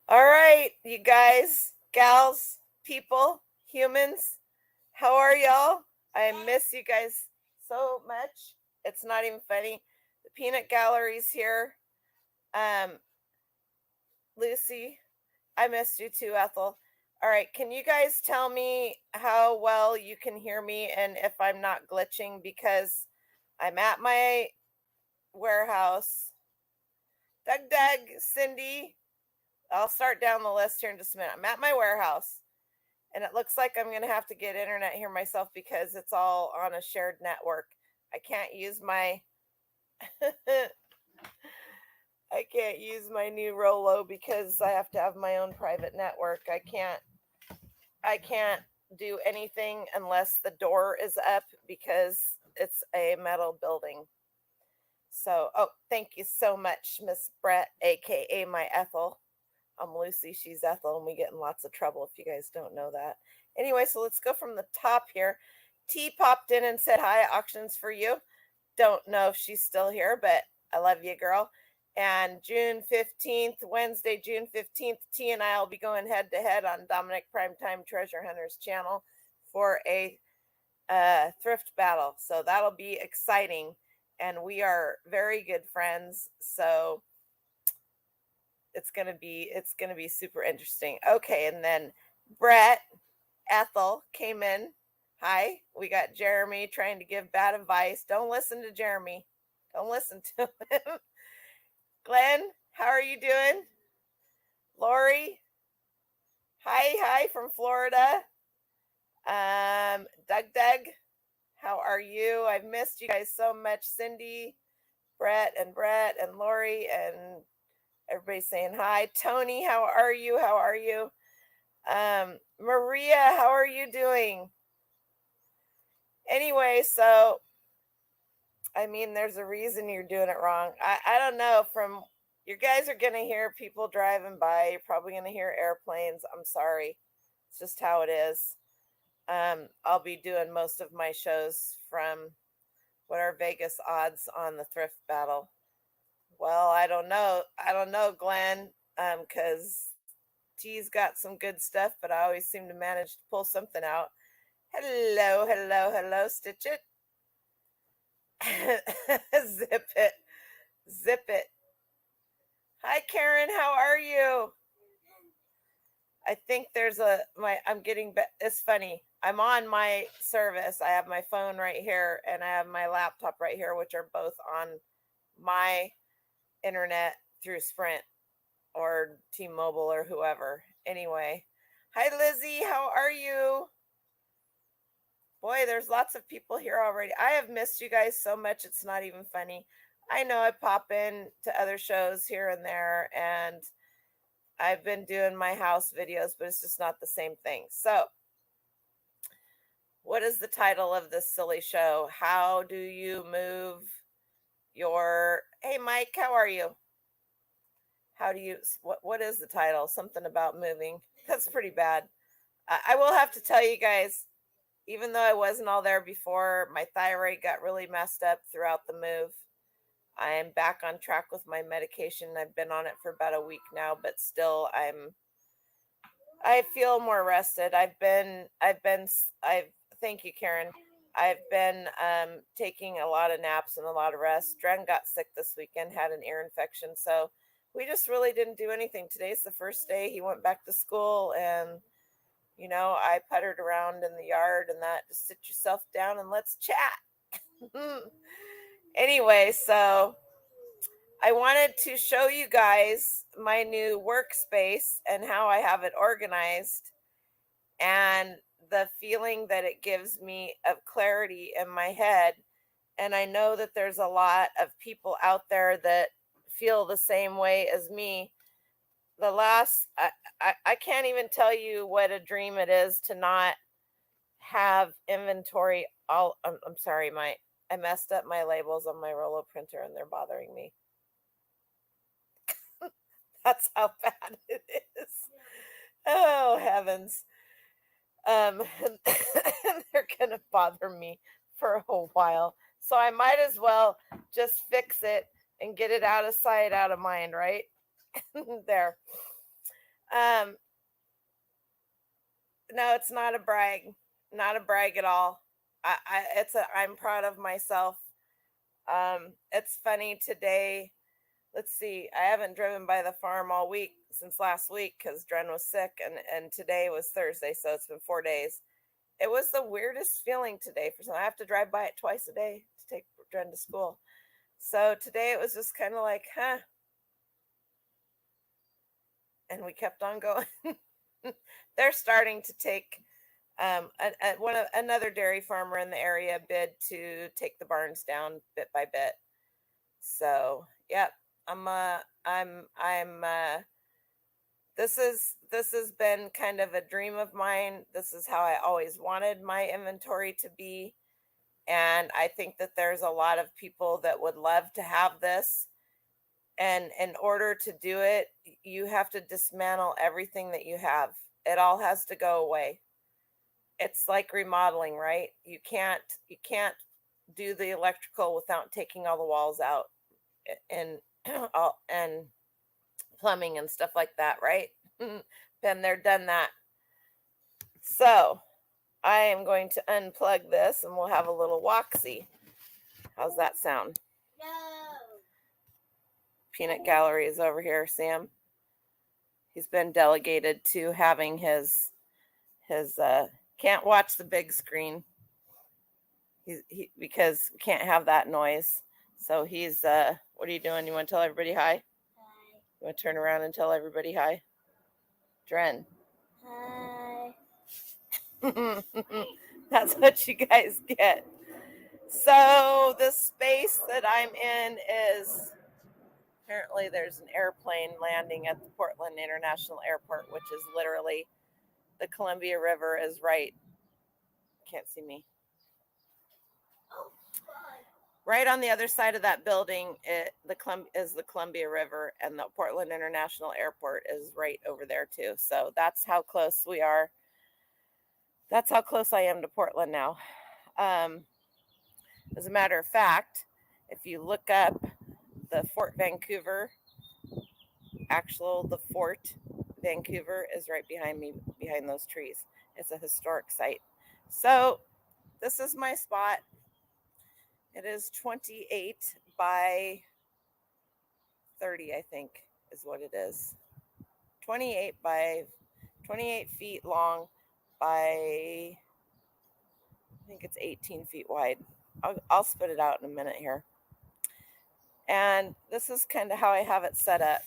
All right, you guys, gals, people, humans, how are y'all? I miss you guys so much. It's not even funny. The peanut gallery's here. Um, Lucy, I missed you too, Ethel. All right, can you guys tell me how well you can hear me and if I'm not glitching because I'm at my warehouse. Doug, Cindy, I'll start down the list here in just a minute. I'm at my warehouse and it looks like I'm going to have to get internet here myself because it's all on a shared network. I can't use my I can't use my new Rolo because I have to have my own private network. I can't do anything unless the door is up because it's a metal building. So, thank you so much, Miss Brett, aka my Ethel. I'm Lucy, she's Ethel, and we get in lots of trouble if you guys don't know that. Anyway, so let's go from the top here. T popped in and said, "Hi, auctions for you." Don't know if she's still here, but I love you, girl. And June 15th, Wednesday, June 15th, T and I will be going head to head on Dominic Primetime Treasure Hunters channel for a thrift battle. So that'll be exciting. And we are very good friends. So it's gonna be super interesting. Okay, and then Brett Ethel came in. Hi, we got Jeremy trying to give bad advice. Don't listen to Jeremy. Don't listen to him. Glenn, how are you doing? Lori, hi from Florida. Doug, how are you? I've missed you guys so much. Cindy, Brett and Lori and everybody's saying hi. Tony, how are you? How are you? Maria, how are you doing? Anyway, so I mean, there's a reason you're doing it wrong. I don't know. From you guys are gonna hear people driving by. You're probably gonna hear airplanes. I'm sorry. It's just how it is. I'll be doing most of my shows from what are Vegas odds on the thrift battle. Well, I don't know. I don't know, Glenn, because T's got some good stuff, but I always seem to manage to pull something out. Hello, Stitch it. Zip it. Zip it. Hi, Karen. How are you? I think there's I'm getting, it's funny. I'm on my service. I have my phone right here and I have my laptop right here, which are both on my internet through Sprint or T-Mobile or whoever. Anyway, hi, Lizzie. How are you? Boy, there's lots of people here already. I have missed you guys so much. It's not even funny. I know I pop in to other shows here and there, and I've been doing my house videos, but it's just not the same thing. So, what is the title of this silly show? How do you move your. Hey, Mike, how are you? How do you. What is the title? Something about moving. That's pretty bad. I will have to tell you guys, even though I wasn't all there before, my thyroid got really messed up throughout the move. I am back on track with my medication. I've been on it for about a week now, but still I feel more rested. I've thank you, Karen. I've been taking a lot of naps and a lot of rest. Dren got sick this weekend, had an ear infection, so we just really didn't do anything. Today's the first day he went back to school, and I puttered around in the yard and that. Just sit yourself down and let's chat. Anyway, so I wanted to show you guys my new workspace and how I have it organized and the feeling that it gives me of clarity in my head. And I know that there's a lot of people out there that feel the same way as me. I can't even tell you what a dream it is to not have inventory. I'm sorry, I messed up my labels on my Rolo printer and they're bothering me. That's how bad it is. Oh heavens. They're gonna bother me for a while. So I might as well just fix it and get it out of sight, out of mind, right? There. Um, no, it's not a brag. Not a brag at all. I'm proud of myself. It's funny today. Let's see. I haven't driven by the farm all week since last week because Dren was sick, and today was Thursday, so it's been 4 days. It was the weirdest feeling today. For some, I have to drive by it twice a day to take Dren to school. So today it was just kind of like, huh. And we kept on going. They're starting to take another dairy farmer in the area bid to take the barns down bit by bit. So, yep, I'm this has been kind of a dream of mine. This is how I always wanted my inventory to be. And I think that there's a lot of people that would love to have this. And in order to do it, you have to dismantle everything that you have. It all has to go away. It's like remodeling, right? You can't do the electrical without taking all the walls out and and plumbing and stuff like that, right? Been there, done that. So I am going to unplug this and we'll have a little walk-see. How's that sound? No. Peanut Gallery is over here, Sam. He's been delegated to having his can't watch the big screen. He because we can't have that noise. So he's what are you doing? You want to tell everybody hi? Hi. You want to turn around and tell everybody hi? Dren. Hi. That's what you guys get. So the space that I'm in is apparently there's an airplane landing at the Portland International Airport, which is literally the Columbia River is right. Can't see me. Right on the other side of that building, is the Columbia River, and the Portland International Airport is right over there too. So that's how close we are. That's how close I am to Portland now. As a matter of fact, if you look up the Fort Vancouver, the Fort Vancouver is right behind me, behind those trees. It's a historic site. So this is my spot. It is 28 by 30, I think, is what it is. 28 feet long by, I think it's 18 feet wide. I'll spit it out in a minute here. And this is kind of how I have it set up.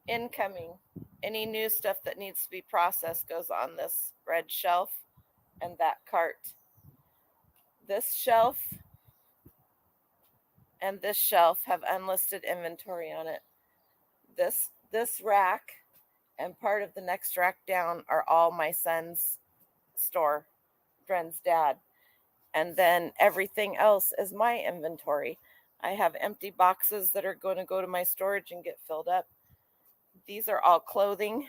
Incoming, any new stuff that needs to be processed goes on this red shelf and that cart. This shelf and this shelf have unlisted inventory on it. This rack and part of the next rack down are all my son's store, Dren's dad. And then everything else is my inventory. I have empty boxes that are going to go to my storage and get filled up. These are all clothing,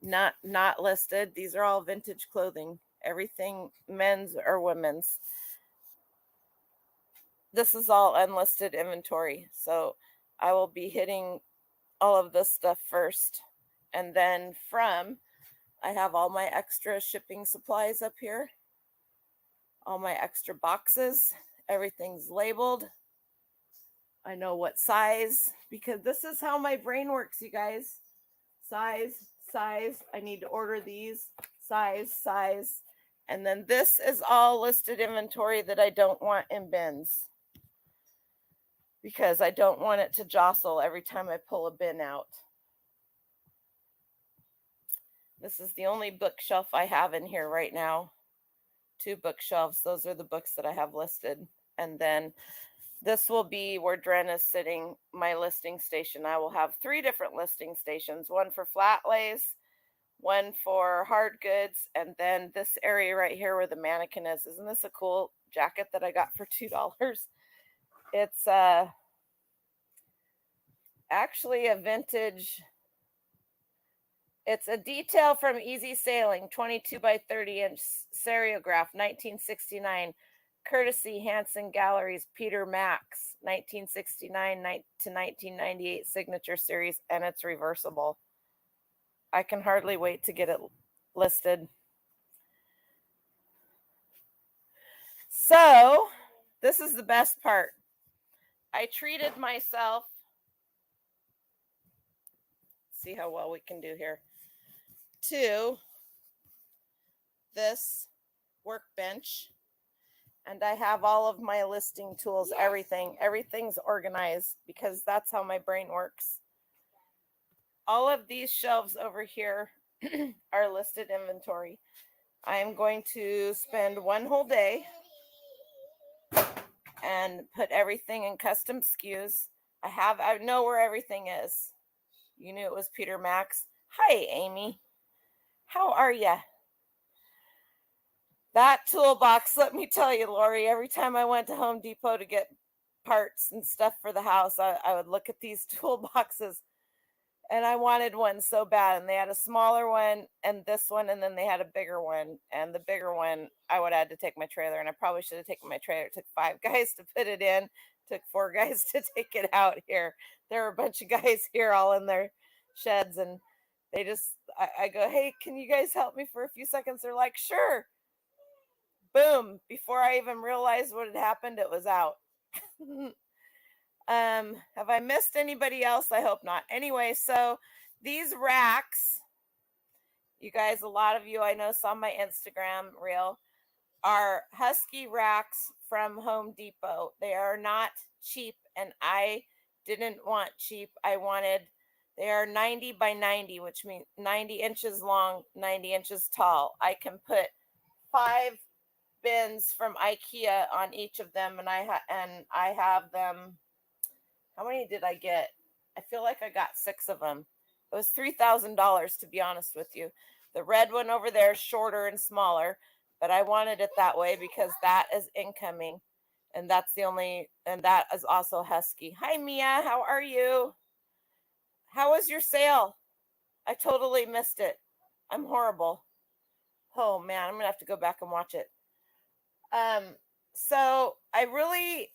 not listed. These are all vintage clothing. Everything men's or women's. This is all unlisted inventory. So I will be hitting all of this stuff first. And then I have all my extra shipping supplies up here. All my extra boxes. Everything's labeled. I know what size, because this is how my brain works, you guys. Size. I need to order these. Size. And then this is all listed inventory that I don't want in bins, because I don't want it to jostle every time I pull a bin out. This is the only bookshelf I have in here right now. 2 bookshelves. Those are the books that I have listed. And then this will be where Dren is sitting, my listing station. I will have 3 different listing stations, one for flat lays, one for hard goods, and then this area right here where the mannequin is. Isn't this a cool jacket that I got for $2? It's actually a vintage. It's a detail from Easy Sailing, 22 by 30 inch seriograph, 1969. Courtesy Hanson Galleries, Peter Max, 1969 to 1998 signature series, and it's reversible. I can hardly wait to get it listed. So, this is the best part. I treated myself. See how well we can do here. To this workbench. And I have all of my listing tools, everything's organized because that's how my brain works. All of these shelves over here are listed inventory. I am going to spend one whole day and put everything in custom SKUs. I know where everything is. You knew it was Peter Max. Hi, Amy. How are ya? That toolbox, let me tell you, Lori, every time I went to Home Depot to get parts and stuff for the house, I would look at these toolboxes, and I wanted one so bad. And they had a smaller one and this one, and then they had a bigger one. And the bigger one, I would have had to take my trailer, and I probably should have taken my trailer. It took 5 guys to put it in, took 4 guys to take it out here. There were a bunch of guys here all in their sheds, and they just, I go, hey, can you guys help me for a few seconds? They're like, sure. Boom. Before I even realized what had happened, it was out. Have I missed anybody else? I hope not. Anyway, so these racks, you guys, a lot of you I know saw my Instagram reel, are Husky racks from Home Depot. They are not cheap, and I didn't want cheap. They are 90 by 90, which means 90 inches long, 90 inches tall. I can put 5 bins from Ikea on each of them, and I have them. How many did I get? I feel like I got 6 of them. It was $3,000, to be honest with you. The red one over there is shorter and smaller, but I wanted it that way because that is incoming, and that is also Husky. Hi, Mia. How are you? How was your sale? I totally missed it. I'm horrible. Oh man, I'm gonna have to go back and watch it. So I really,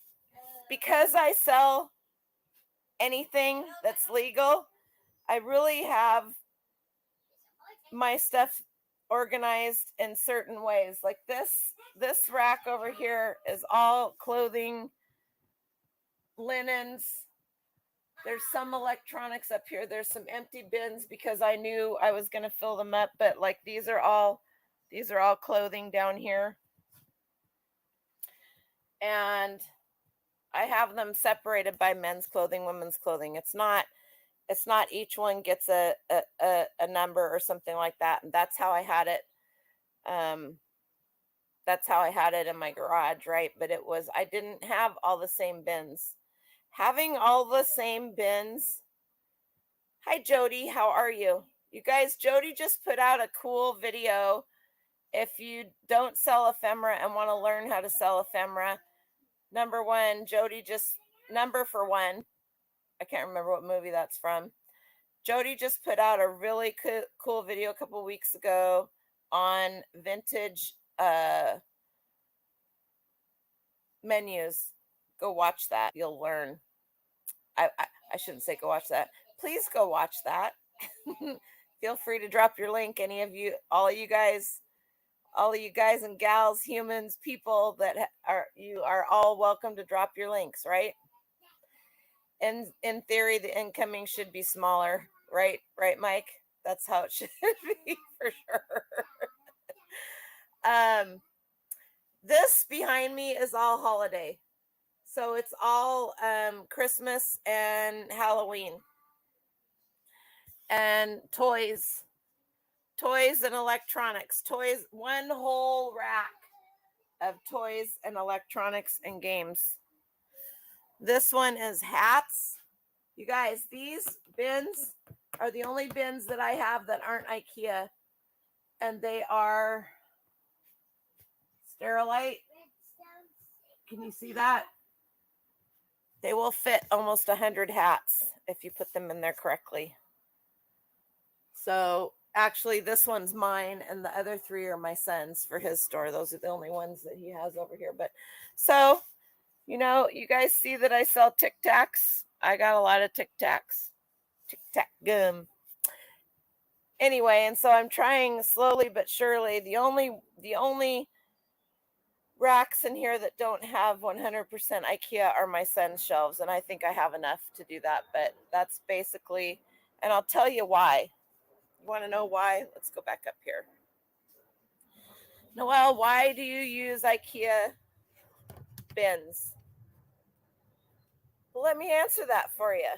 because I sell anything that's legal, I really have my stuff organized in certain ways. Like this rack over here is all clothing, linens. There's some electronics up here. There's some empty bins because I knew I was going to fill them up, but like these are all clothing down here. And I have them separated by men's clothing, women's clothing. It's not each one gets a number or something like that. And that's how I had it. That's how I had it in my garage, right? But I didn't have all the same bins. Having all the same bins. Hi, Jody. How are you? You guys, Jody just put out a cool video. If you don't sell ephemera and want to learn how to sell ephemera, number one, number for one, I can't remember what movie that's from. Jody just put out a really cool video a couple weeks ago on vintage menus. Go watch that. You'll learn. I shouldn't say go watch that. Please go watch that. Feel free to drop your link. Any of you, all of you guys and gals, humans, people that you are all welcome to drop your links, right? And in theory, the incoming should be smaller, right? Right, Mike? That's how it should be for sure. This behind me is all holiday. So it's all Christmas and Halloween. And toys and electronics. Toys, one whole rack of toys and electronics and games. This one is hats. You guys, these bins are the only bins that I have that aren't Ikea. And they are Sterilite. Can you see that? They will fit almost 100 hats if you put them in there correctly. So Actually, this one's mine, and the other 3 are my son's for his store. Those are the only ones that he has over here. But so, you guys see that I sell Tic Tacs? I got a lot of Tic Tacs, Tic Tac gum. Anyway, and so I'm trying slowly but surely. The only racks in here that don't have 100% IKEA are my son's shelves, and I think I have enough to do that. But that's basically, and I'll tell you why. You want to know why? Let's go back up here. Noelle, why do you use IKEA bins? Well, let me answer that for you.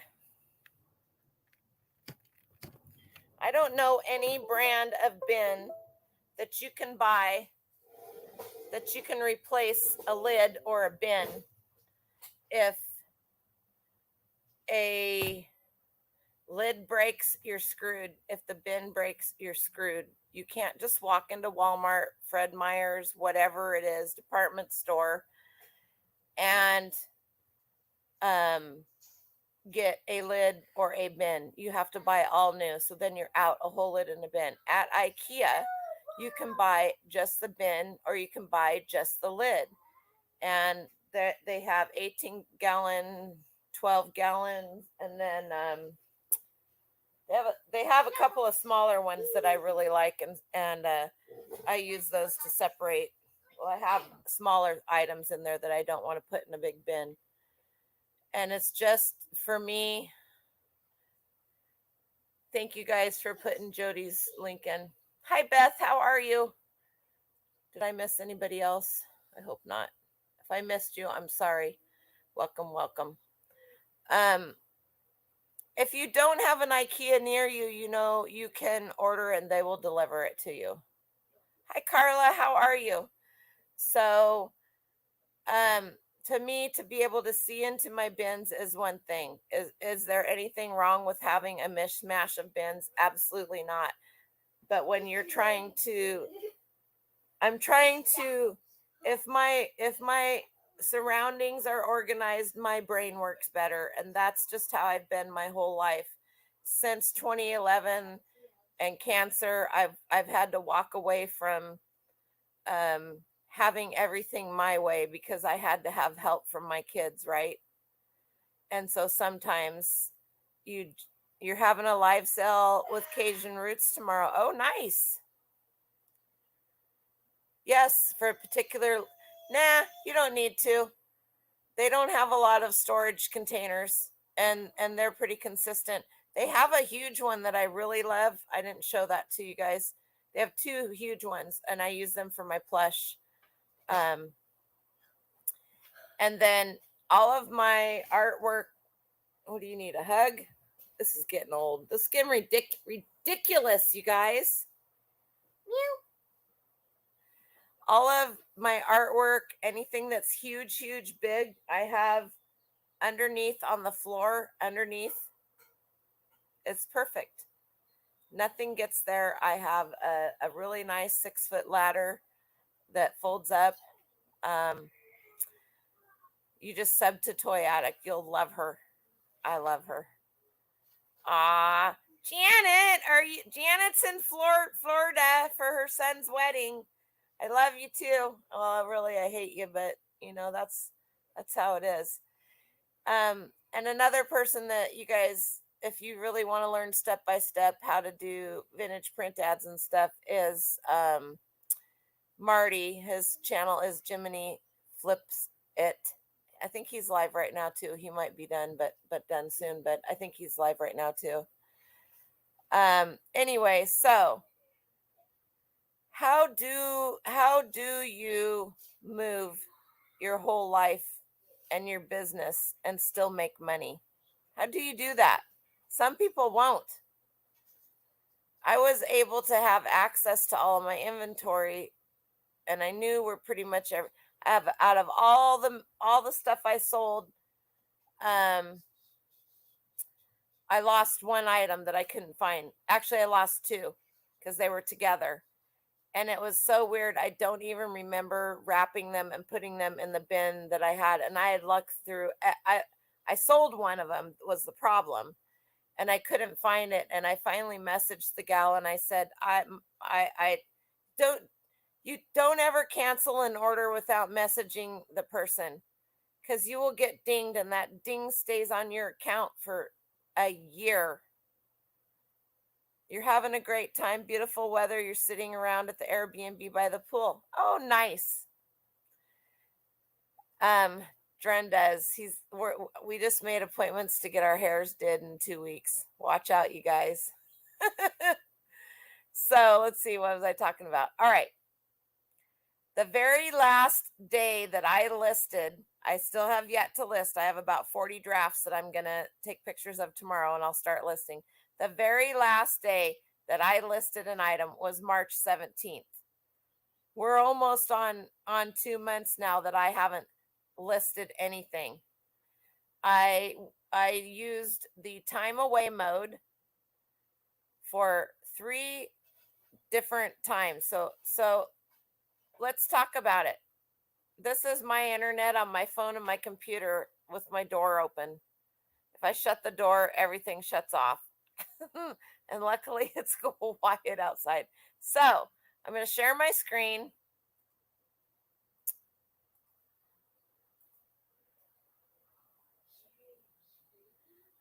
I don't know any brand of bin that you can buy that you can replace a lid or a bin if a lid breaks, you're screwed. If the bin breaks, you're screwed. You can't just walk into Walmart, Fred Meyer's, whatever it is, department store, and get a lid or a bin. You have to buy all new. So then you're out a whole lid and a bin. At IKEA, you can buy just the bin or you can buy just the lid. And they have 18-gallon, 12-gallon, and then they have a couple of smaller ones that I really like, and I use those to separate. Well, I have smaller items in there that I don't want to put in a big bin. And it's just, for me, thank you guys for putting Jody's link in. Hi, Beth. How are you? Did I miss anybody else? I hope not. If I missed you, I'm sorry. Welcome, welcome. If you don't have an IKEA near you, you can order and they will deliver it to you. Hi, Carla. How are you? So, to me, to be able to see into my bins is one thing. Is there anything wrong with having a mishmash of bins? Absolutely not. But when you're I'm trying to, if my surroundings are organized, my brain works better. And that's just how I've been my whole life. Since 2011 and cancer, I've had to walk away from having everything my way because I had to have help from my kids, right? And so sometimes you're having a live sale with Cajun Roots tomorrow. Oh, nice. Yes, for a particular, nah, you don't need to. They don't have a lot of storage containers, and they're pretty consistent. They have a huge one that I really love. I didn't show that to you guys. They have 2 huge ones, and I use them for my plush. And then all of my artwork. What do you need? A hug? This is getting old. This is getting ridiculous, you guys. Meow. All of my artwork, anything that's huge, big, I have underneath on the floor, underneath. It's perfect. Nothing gets there. I have a really nice 6-foot ladder that folds up. You just sub to Toy Addict. You'll love her. I love her. Janet, Janet's in Florida for her son's wedding. I love you too. Well, really, I hate you, but that's how it is. And another person that you guys, if you really want to learn step by step how to do vintage print ads and stuff, is Marty. His channel is Jiminy Flips It. I think he's live right now too. He might be done, but done soon. But I think he's live right now too. Anyway, so how do you move your whole life and your business and still make money? How do you do that? Some people won't. I was able to have access to all of my inventory, and I knew we're pretty much out of all the stuff I sold. I lost one item that I couldn't find. Actually, I lost 2 because they were together. And it was so weird. I don't even remember wrapping them and putting them in the bin that I had. And I had looked through. I sold one of them was the problem. and I couldn't find it. And I finally messaged the gal and I said, I don't, you don't ever cancel an order without messaging the person, because you will get dinged and that ding stays on your account for a year. You're having a great time, beautiful weather. You're sitting around at the Airbnb by the pool. Oh, nice. Um, Dren does. We just made appointments to get our hairs did in 2 weeks. Watch out, you guys. So let's see, what was I talking about? All right. The very last day that I listed, I still have yet to list. I have about 40 drafts that I'm going to take pictures of tomorrow and I'll start listing. The very last day that I listed an item was March 17th. We're almost on 2 months now that I haven't listed anything. I used the time away mode for 3 different times. So let's talk about it. This is my internet on my phone and my computer with my door open. If I shut the door, everything shuts off. And luckily it's quiet outside. So I'm going to share my screen.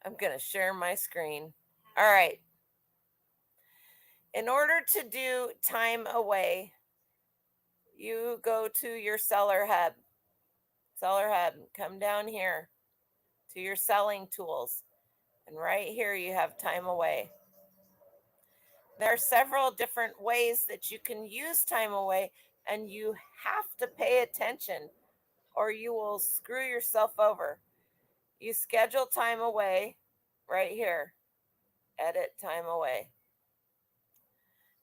I'm going to share my screen. All right. In order to do time away, you go to your seller hub. Seller hub, come down here to your selling tools. And right here you have time away. There are several different ways that you can use time away, and you have to pay attention or you will screw yourself over. You schedule time away right here. Edit time away.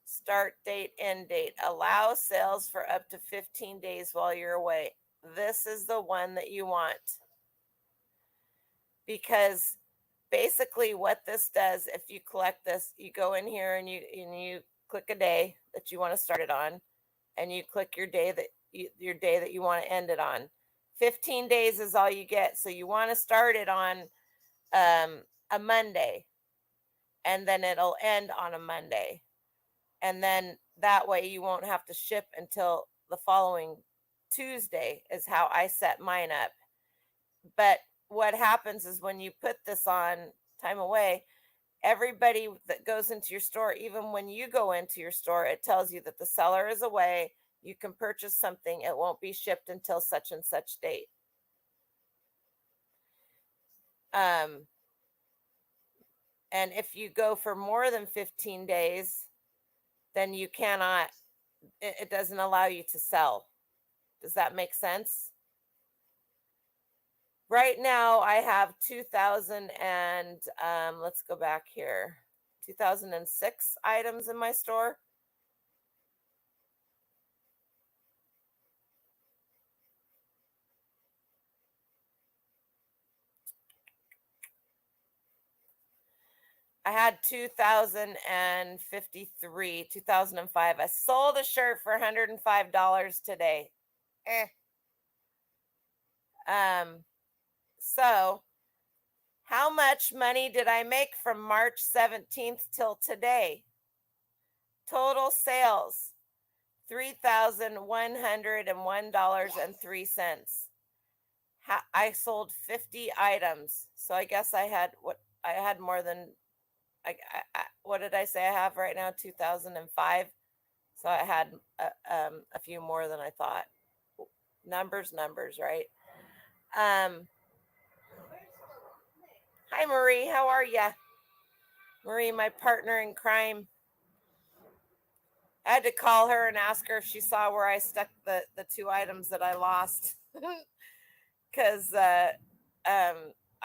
Start date, end date. Allow sales for up to 15 days while you're away. This is the one that you want, because basically what this does, if you collect this, you go in here and you click a day that you want to start it on, and you click your day that you want to end it on. 15 days is all you get. So you want to start it on a Monday, and then it'll end on a Monday. And then that way you won't have to ship until the following Tuesday, is how I set mine up. But what happens is when you put this on time away, everybody that goes into your store, even when you go into your store, it tells you that the seller is away. You can purchase something. It won't be shipped until such and such date. And if you go for more than 15 days, then you cannot, it doesn't allow you to sell. Does that make sense? Right now I have 2000 and let's go back here, 2006 items in my store. I had 2053, 2005. I sold a shirt for $105 today. So how much money did I make from March 17th till today? Total sales, $3,101.03. I sold 50 items. So I guess I had more than, what did I say I have right now? 2005. So I had a few more than I thought. Numbers, right? Hi, Marie. How are you? Marie, my partner in crime. I had to call her and ask her if she saw where I stuck the 2 items that I lost. Because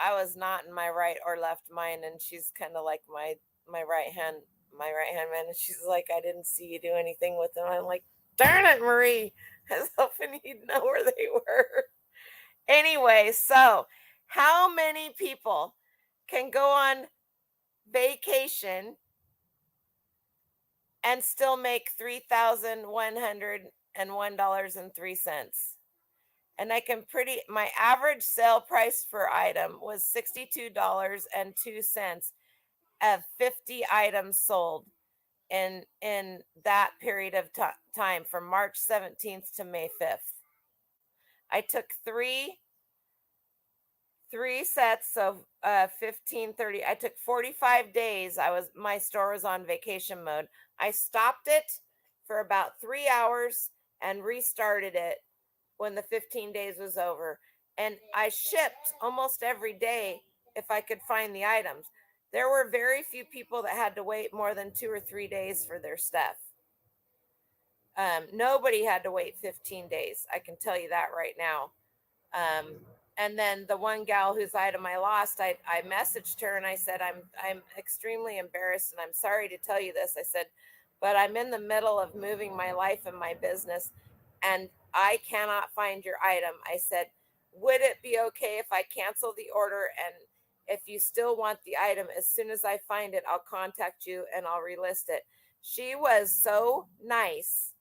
I was not in my right or left mind, and she's kind of like my right hand man, and she's like, I didn't see you do anything with them. I'm like, darn it, Marie. I was hoping you'd know where they were. Anyway, so how many people can go on vacation and still make $3,101.03? And my average sale price per item was $62.02. of 50 items sold in that period of time from March 17th to May 5th. I took three sets of 15 30. I took 45 days. My store was on vacation mode. I stopped it for about 3 hours and restarted it when the 15 days was over, and I shipped almost every day if I could find the items. There were very few people that had to wait more than 2 or 3 days for their stuff. Nobody had to wait 15 days, I can tell you that right now. um, and then the one gal whose item I lost, I messaged her and I said, I'm extremely embarrassed and I'm sorry to tell you this. I said, but I'm in the middle of moving my life and my business and I cannot find your item. I said, would it be okay if I cancel the order, and if you still want the item, as soon as I find it, I'll contact you and I'll relist it. She was so nice.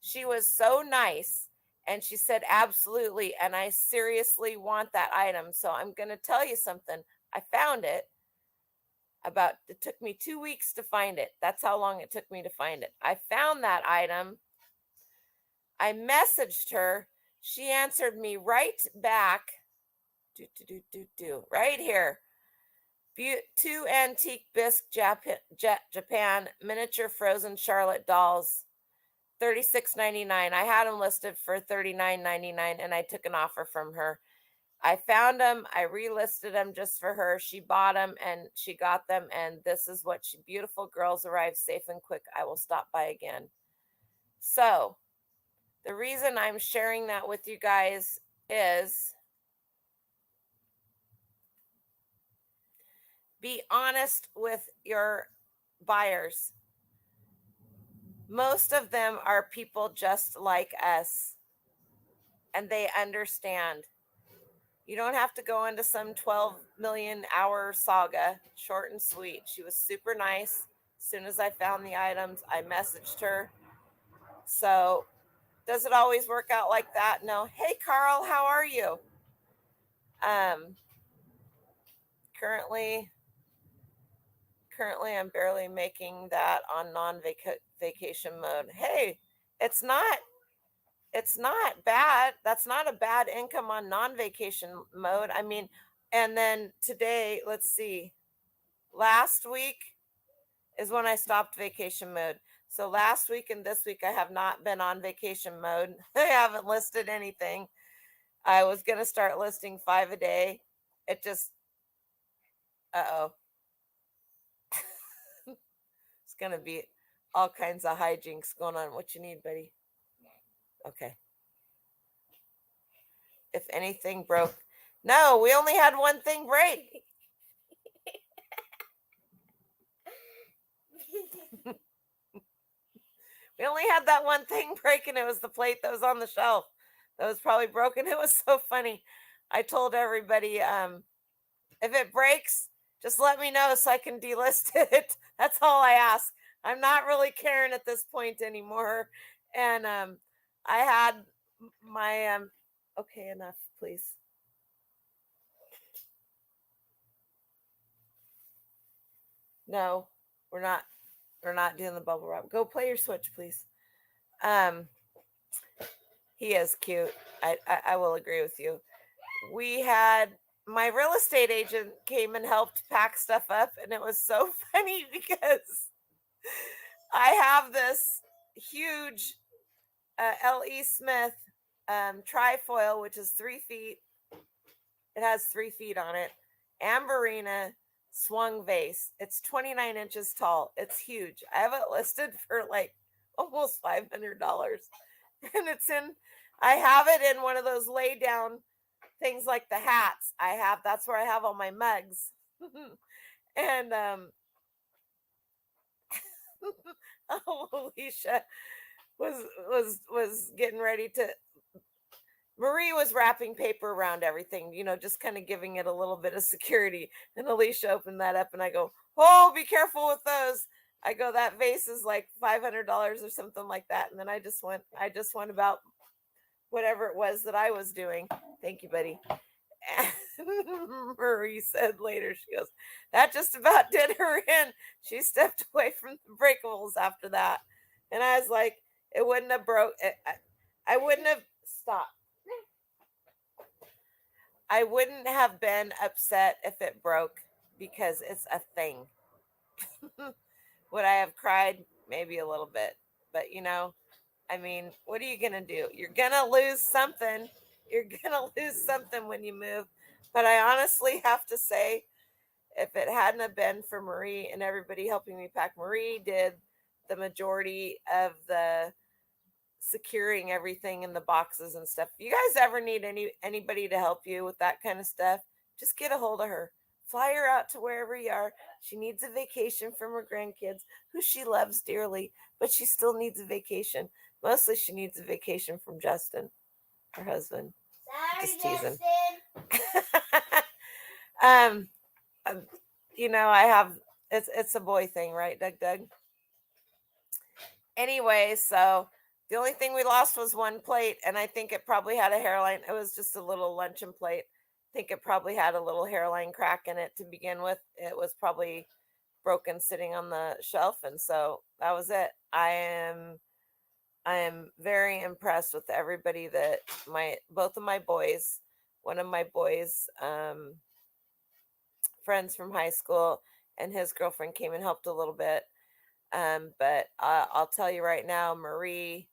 She was so nice. And she said, absolutely. And I seriously want that item. So I'm going to tell you something. I found it. It took me 2 weeks to find it. That's how long it took me to find it. I found that item. I messaged her. She answered me right back. Right here. 2 antique bisque Japan miniature frozen Charlotte dolls. $36.99. I had them listed for $39.99 and I took an offer from her. I found them. I relisted them just for her. She bought them and she got them. And this is what beautiful girls arrive safe and quick. I will stop by again. So the reason I'm sharing that with you guys is be honest with your buyers. Most of them are people just like us, and they understand. You don't have to go into some 12 million hour saga. Short and sweet. She was super nice. As soon as I found the items, I messaged her. So, does it always work out like that? No. Hey, Carl, how are you? Currently, I'm barely making that on non-vacation mode. Hey, it's not bad. That's not a bad income on non-vacation mode. I mean, and then today, let's see. Last week is when I stopped vacation mode. So last week and this week I have not been on vacation mode. I haven't listed anything. I was going to start listing 5 a day. It just uh-oh. It's going to be all kinds of hijinks going on. What you need, buddy? Okay. If anything broke. No, we only had one thing break. We only had that one thing break, and it was the plate that was on the shelf that was probably broken. It was so funny. I told everybody, if it breaks, just let me know so I can delist it. That's all I ask. I'm not really caring at this point anymore. And I had my okay, enough, please. No, we're not doing the bubble wrap. Go play your Switch, please. He is cute. I will agree with you. We had my real estate agent came and helped pack stuff up, and it was so funny because I have this huge L.E. Smith trifoil, which is 3 feet. It has 3 feet on it. Amberina swung vase. It's 29 inches tall. It's huge. I have it listed for like almost $500. And I have it in one of those lay down things like the hats. That's where I have all my mugs. And Alicia was getting ready to. Marie was wrapping paper around everything, just kind of giving it a little bit of security. And Alicia opened that up, and I go, "Oh, be careful with those." I go, "That vase is like $500 or something like that." And then I just went about whatever it was that I was doing. Thank you, buddy. Marie said later, she goes, that just about did her in. She stepped away from the breakables after that. And I was like, it wouldn't have broke. I wouldn't have stopped. I wouldn't have been upset if it broke because it's a thing. Would I have cried? Maybe a little bit. But I mean, what are you going to do? You're going to lose something. You're going to lose something when you move. But I honestly have to say, if it hadn't have been for Marie and everybody helping me pack, Marie did the majority of the securing everything in the boxes and stuff. If you guys ever need anybody to help you with that kind of stuff, just get a hold of her. Fly her out to wherever you are. She needs a vacation from her grandkids, who she loves dearly, but she still needs a vacation. Mostly she needs a vacation from Justin, her husband. Sorry, just teasing. um, I have it's a boy thing, right, Doug? Anyway, so the only thing we lost was one plate, and I think it probably had a hairline. It was just a little luncheon plate. I think it probably had a little hairline crack in it to begin with. It was probably broken sitting on the shelf, and so that was it. I am very impressed with everybody that both of my boys, one of my boys, friends from high school, and his girlfriend came and helped a little bit. But I'll tell you right now, Marie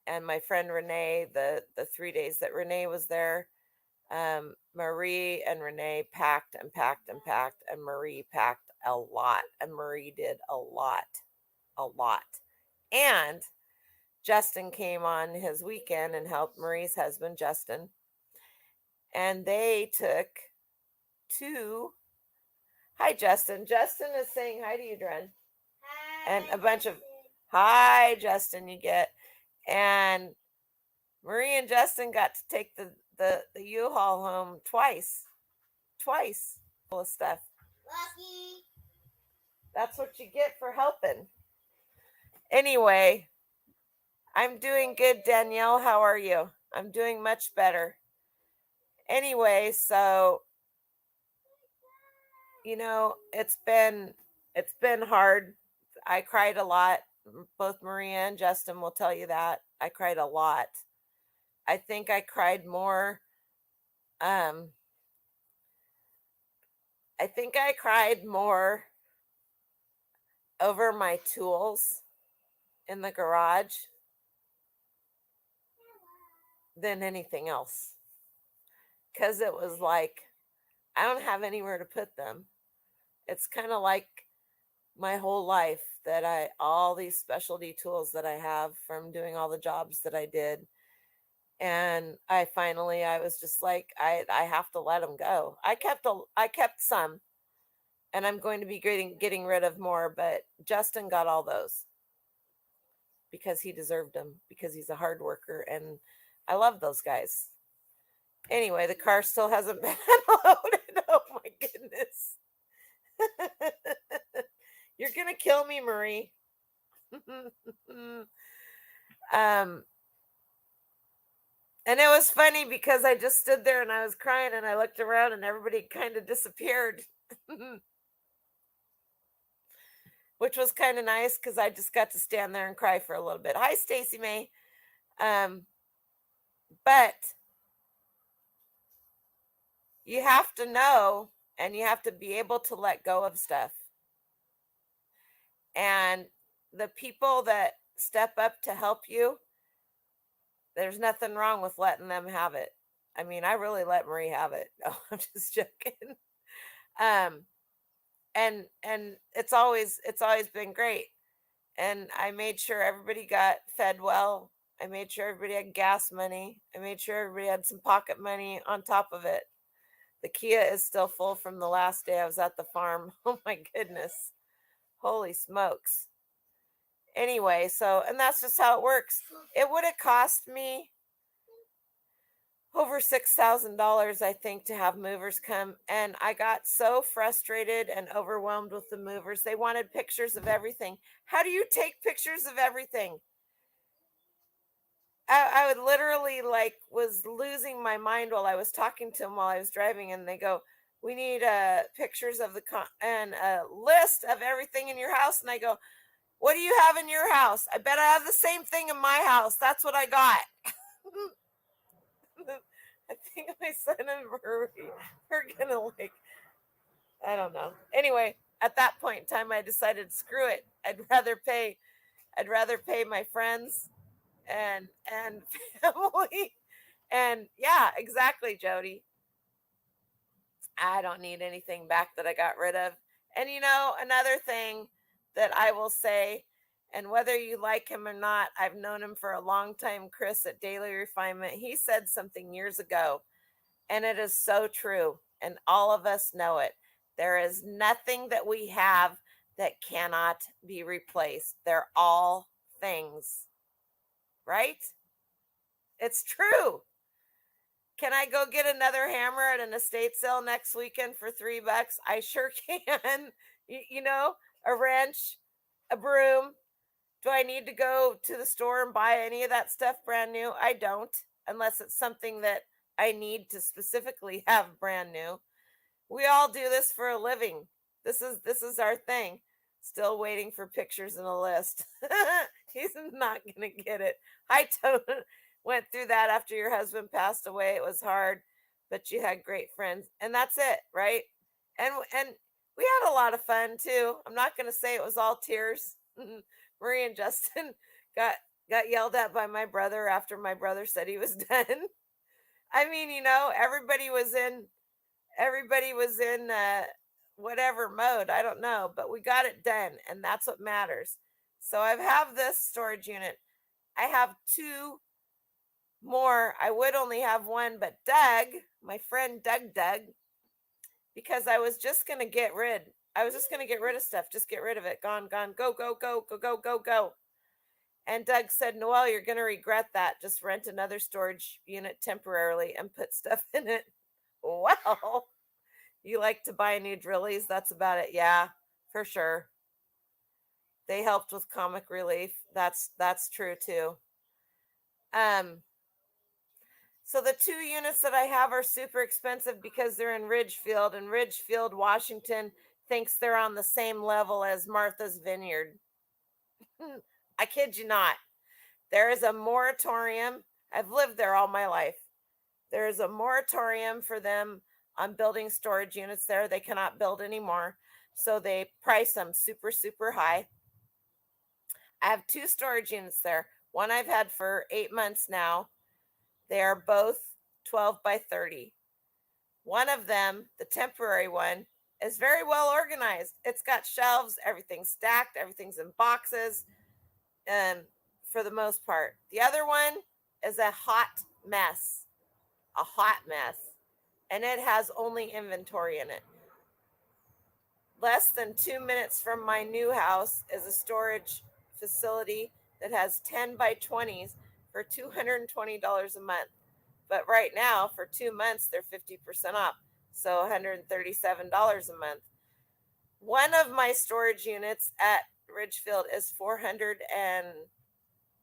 and my friend Renee, the 3 days that Renee was there, Marie and Renee packed and packed and packed, and Marie packed a lot, and Marie did a lot. And Justin came on his weekend and helped Marie's husband, Justin, and they took two. Hi, Justin. Justin is saying hi to you, Dren. Hi. And a bunch of hi, Justin. You get, and Marie and Justin got to take the U-Haul home twice, full of stuff. Lucky. That's what you get for helping. Anyway, I'm doing good, Danielle. How are you? I'm doing much better. Anyway, so it's been hard. I cried a lot. Both Maria and Justin will tell you that. I cried a lot. I think I cried more. I think I cried more over my tools in the garage than anything else. Because it was like, I don't have anywhere to put them. It's kind of like my whole life that all these specialty tools that I have from doing all the jobs that I did. And I was just like, I have to let them go. I kept some, and I'm going to be getting rid of more, but Justin got all those because he deserved them, because he's a hard worker, and I love those guys. Anyway, the car still hasn't been unloaded. Oh my goodness. You're gonna kill me, Marie. And it was funny because I just stood there and I was crying, and I looked around and everybody kind of disappeared. Which was kind of nice because I just got to stand there and cry for a little bit. Hi, Stacy May. But you have to know, and you have to be able to let go of stuff. And the people that step up to help you, there's nothing wrong with letting them have it. I mean, I really let Marie have it. No, I'm just joking. And it's always been great. And I made sure everybody got fed well. I made sure everybody had gas money. I made sure everybody had some pocket money on top of it. The Kia is still full from the last day I was at the farm. Oh my goodness. Holy smokes. Anyway, and that's just how it works. It would have cost me over $6,000, I think, to have movers come. And I got so frustrated and overwhelmed with the movers. They wanted pictures of everything. How do you take pictures of everything? I would literally like was losing my mind while I was talking to them while I was driving, and they go, "We need pictures of the and a list of everything in your house." And I go, "What do you have in your house? I bet I have the same thing in my house. That's what I got." I think my son and Marie are gonna like, I don't know. Anyway, at that point in time, I decided, screw it. I'd rather pay my friends and family. And yeah, exactly, Jody. I don't need anything back that I got rid of. And another thing that I will say, and whether you like him or not, I've known him for a long time, Chris at Daily Refinement. He said something years ago, and it is so true. And all of us know it. There is nothing that we have that cannot be replaced. They're all things, right? It's true. Can I go get another hammer at an estate sale next weekend for $3? I sure can. A wrench, a broom. Do I need to go to the store and buy any of that stuff brand new? I don't, unless it's something that I need to specifically have brand new. We all do this for a living. This is our thing. Still waiting for pictures and a list. He's not gonna get it. I totally went through that after your husband passed away. It was hard, but you had great friends, and that's it, right? And we had a lot of fun too. I'm not gonna say it was all tears. Marie and Justin got got yelled at by my brother after my brother said he was done. I mean, everybody was in whatever mode, I don't know, but we got it done, and that's what matters. So I have this storage unit. I have two more. I would only have one, but Doug, my friend Doug, because I was just going to get rid of stuff, just get rid of it, gone, go, go, go, go, go, go, go. And Doug said, "Noelle, you're going to regret that. Just rent another storage unit temporarily and put stuff in it." Well, you like to buy new drillies? That's about it. Yeah, for sure. They helped with comic relief. That's true too. Um, so the two units that I have are super expensive because they're in Ridgefield, and Ridgefield, Washington thinks they're on the same level as Martha's Vineyard. I kid you not. There is a moratorium. I've lived there all my life. There is a moratorium for them on building storage units there. They cannot build anymore. So they price them super, super high. I have two storage units there. One I've had for 8 months now. They are both 12 by 30. One of them, the temporary one, is very well organized. It's got shelves, everything's stacked, everything's in boxes, and for the most part. The other one is a hot mess, and it has only inventory in it. Less than 2 minutes from my new house is a storage facility that has 10 by 20s for $220 a month. But right now, for 2 months, they're 50% off. So $137 a month. One of my storage units at Ridgefield is 400 and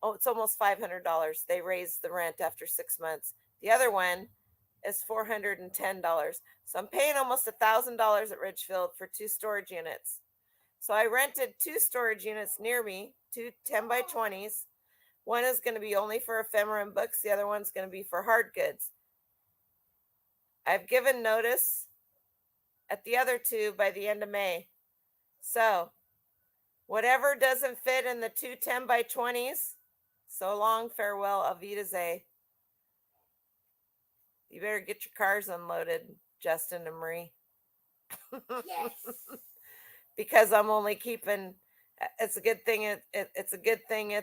it's almost $500. They raised the rent after 6 months. The other one is $410. So I'm paying almost $1,000 at Ridgefield for two storage units. So I rented two storage units near me, two 10 by 20s. One is going to be only for ephemera and books. The other one's going to be for hard goods. I've given notice at the other two by the end of May. So whatever doesn't fit in the two 10 by 20s, so long, farewell, auf Wiedersehen. You better get your cars unloaded, Justin and Marie. Yes. Because I'm only keeping. It's a good thing. It's a good thing.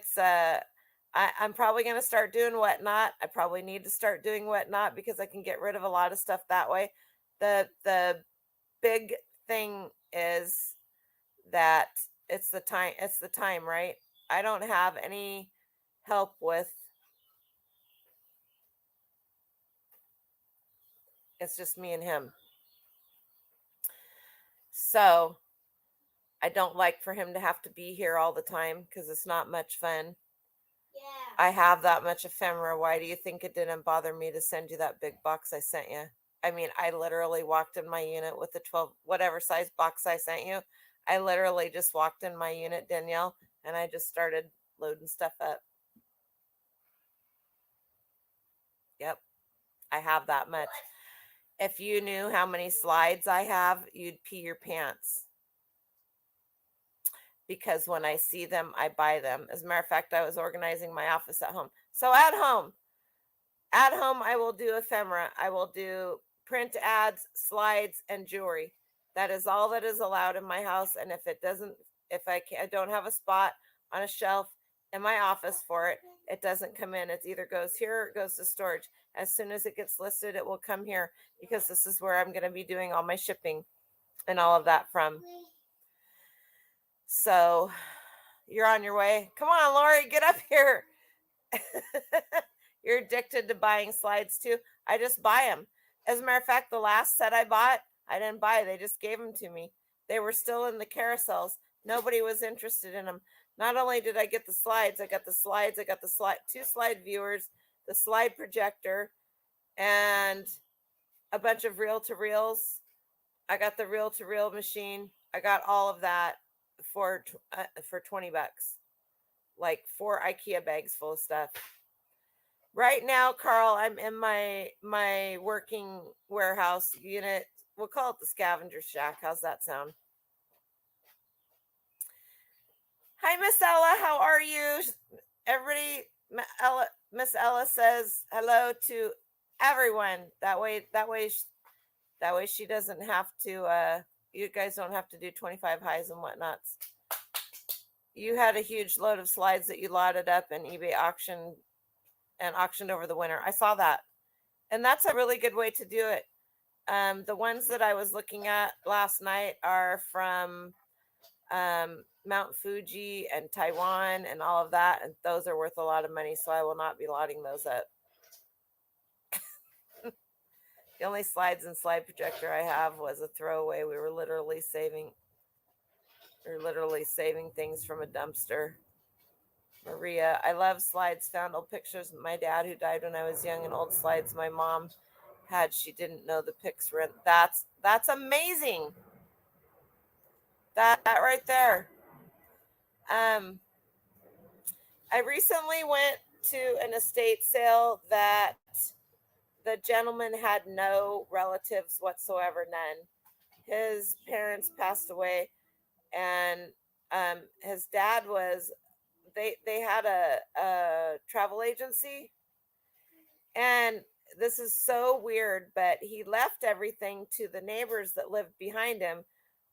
I'm probably going to start doing whatnot. I probably need to start doing whatnot because I can get rid of a lot of stuff that way. The big thing is that it's the time. It's the time, right? I don't have any help with. It's just me and him. So I don't like for him to have to be here all the time because it's not much fun. Yeah. I have that much ephemera. Why do you think it didn't bother me to send you that big box I sent you? I mean, I literally walked in my unit with the 12, whatever size box I sent you. I literally just walked in my unit, Danielle, and I just started loading stuff up. Yep, I have that much. If you knew how many slides I have, you'd pee your pants. Because when I see them, I buy them. As a matter of fact, I was organizing my office at home. So at home, I will do ephemera. I will do print ads, slides, and jewelry. That is all that is allowed in my house. And if it doesn't, if I don't have a spot on a shelf in my office for it, it doesn't come in. It either goes here or it goes to storage. As soon as it gets listed, it will come here because this is where I'm going to be doing all my shipping and all of that from. So you're on your way. Come on, Lori, get up here. You're addicted to buying slides too. I just buy them. As a matter of fact, the last set I bought, I didn't buy. They just gave them to me. They were still in the carousels. Nobody was interested in them. Not only did I get the slides, I got the slide, 2 slide viewers, the slide projector, and a bunch of reel-to-reels. I got the reel-to-reel machine. I got all of that for $20, like 4 Ikea bags full of stuff. Right now, Carl, I'm in my working warehouse unit. We'll call it the scavenger shack. How's that sound? Hi, Miss Ella. How are you? Everybody, Miss Ella says hello to everyone. That way she doesn't have to. You guys don't have to do 25 highs and whatnots. You had a huge load of slides that you lotted up in eBay auction and auctioned over the winter. I saw that. And that's a really good way to do it. The ones that I was looking at last night are from Mount Fuji and Taiwan and all of that. And those are worth a lot of money. So I will not be lotting those up. The only slides and slide projector I have was a throwaway. We were literally saving things from a dumpster. Maria, I love slides. Found old pictures of my dad who died when I was young and old slides my mom had. She didn't know the pics were in. That's amazing. That right there. I recently went to an estate sale that the gentleman had no relatives whatsoever, none. His parents passed away, and his dad was. They had a travel agency, and this is so weird, but he left everything to the neighbors that lived behind him,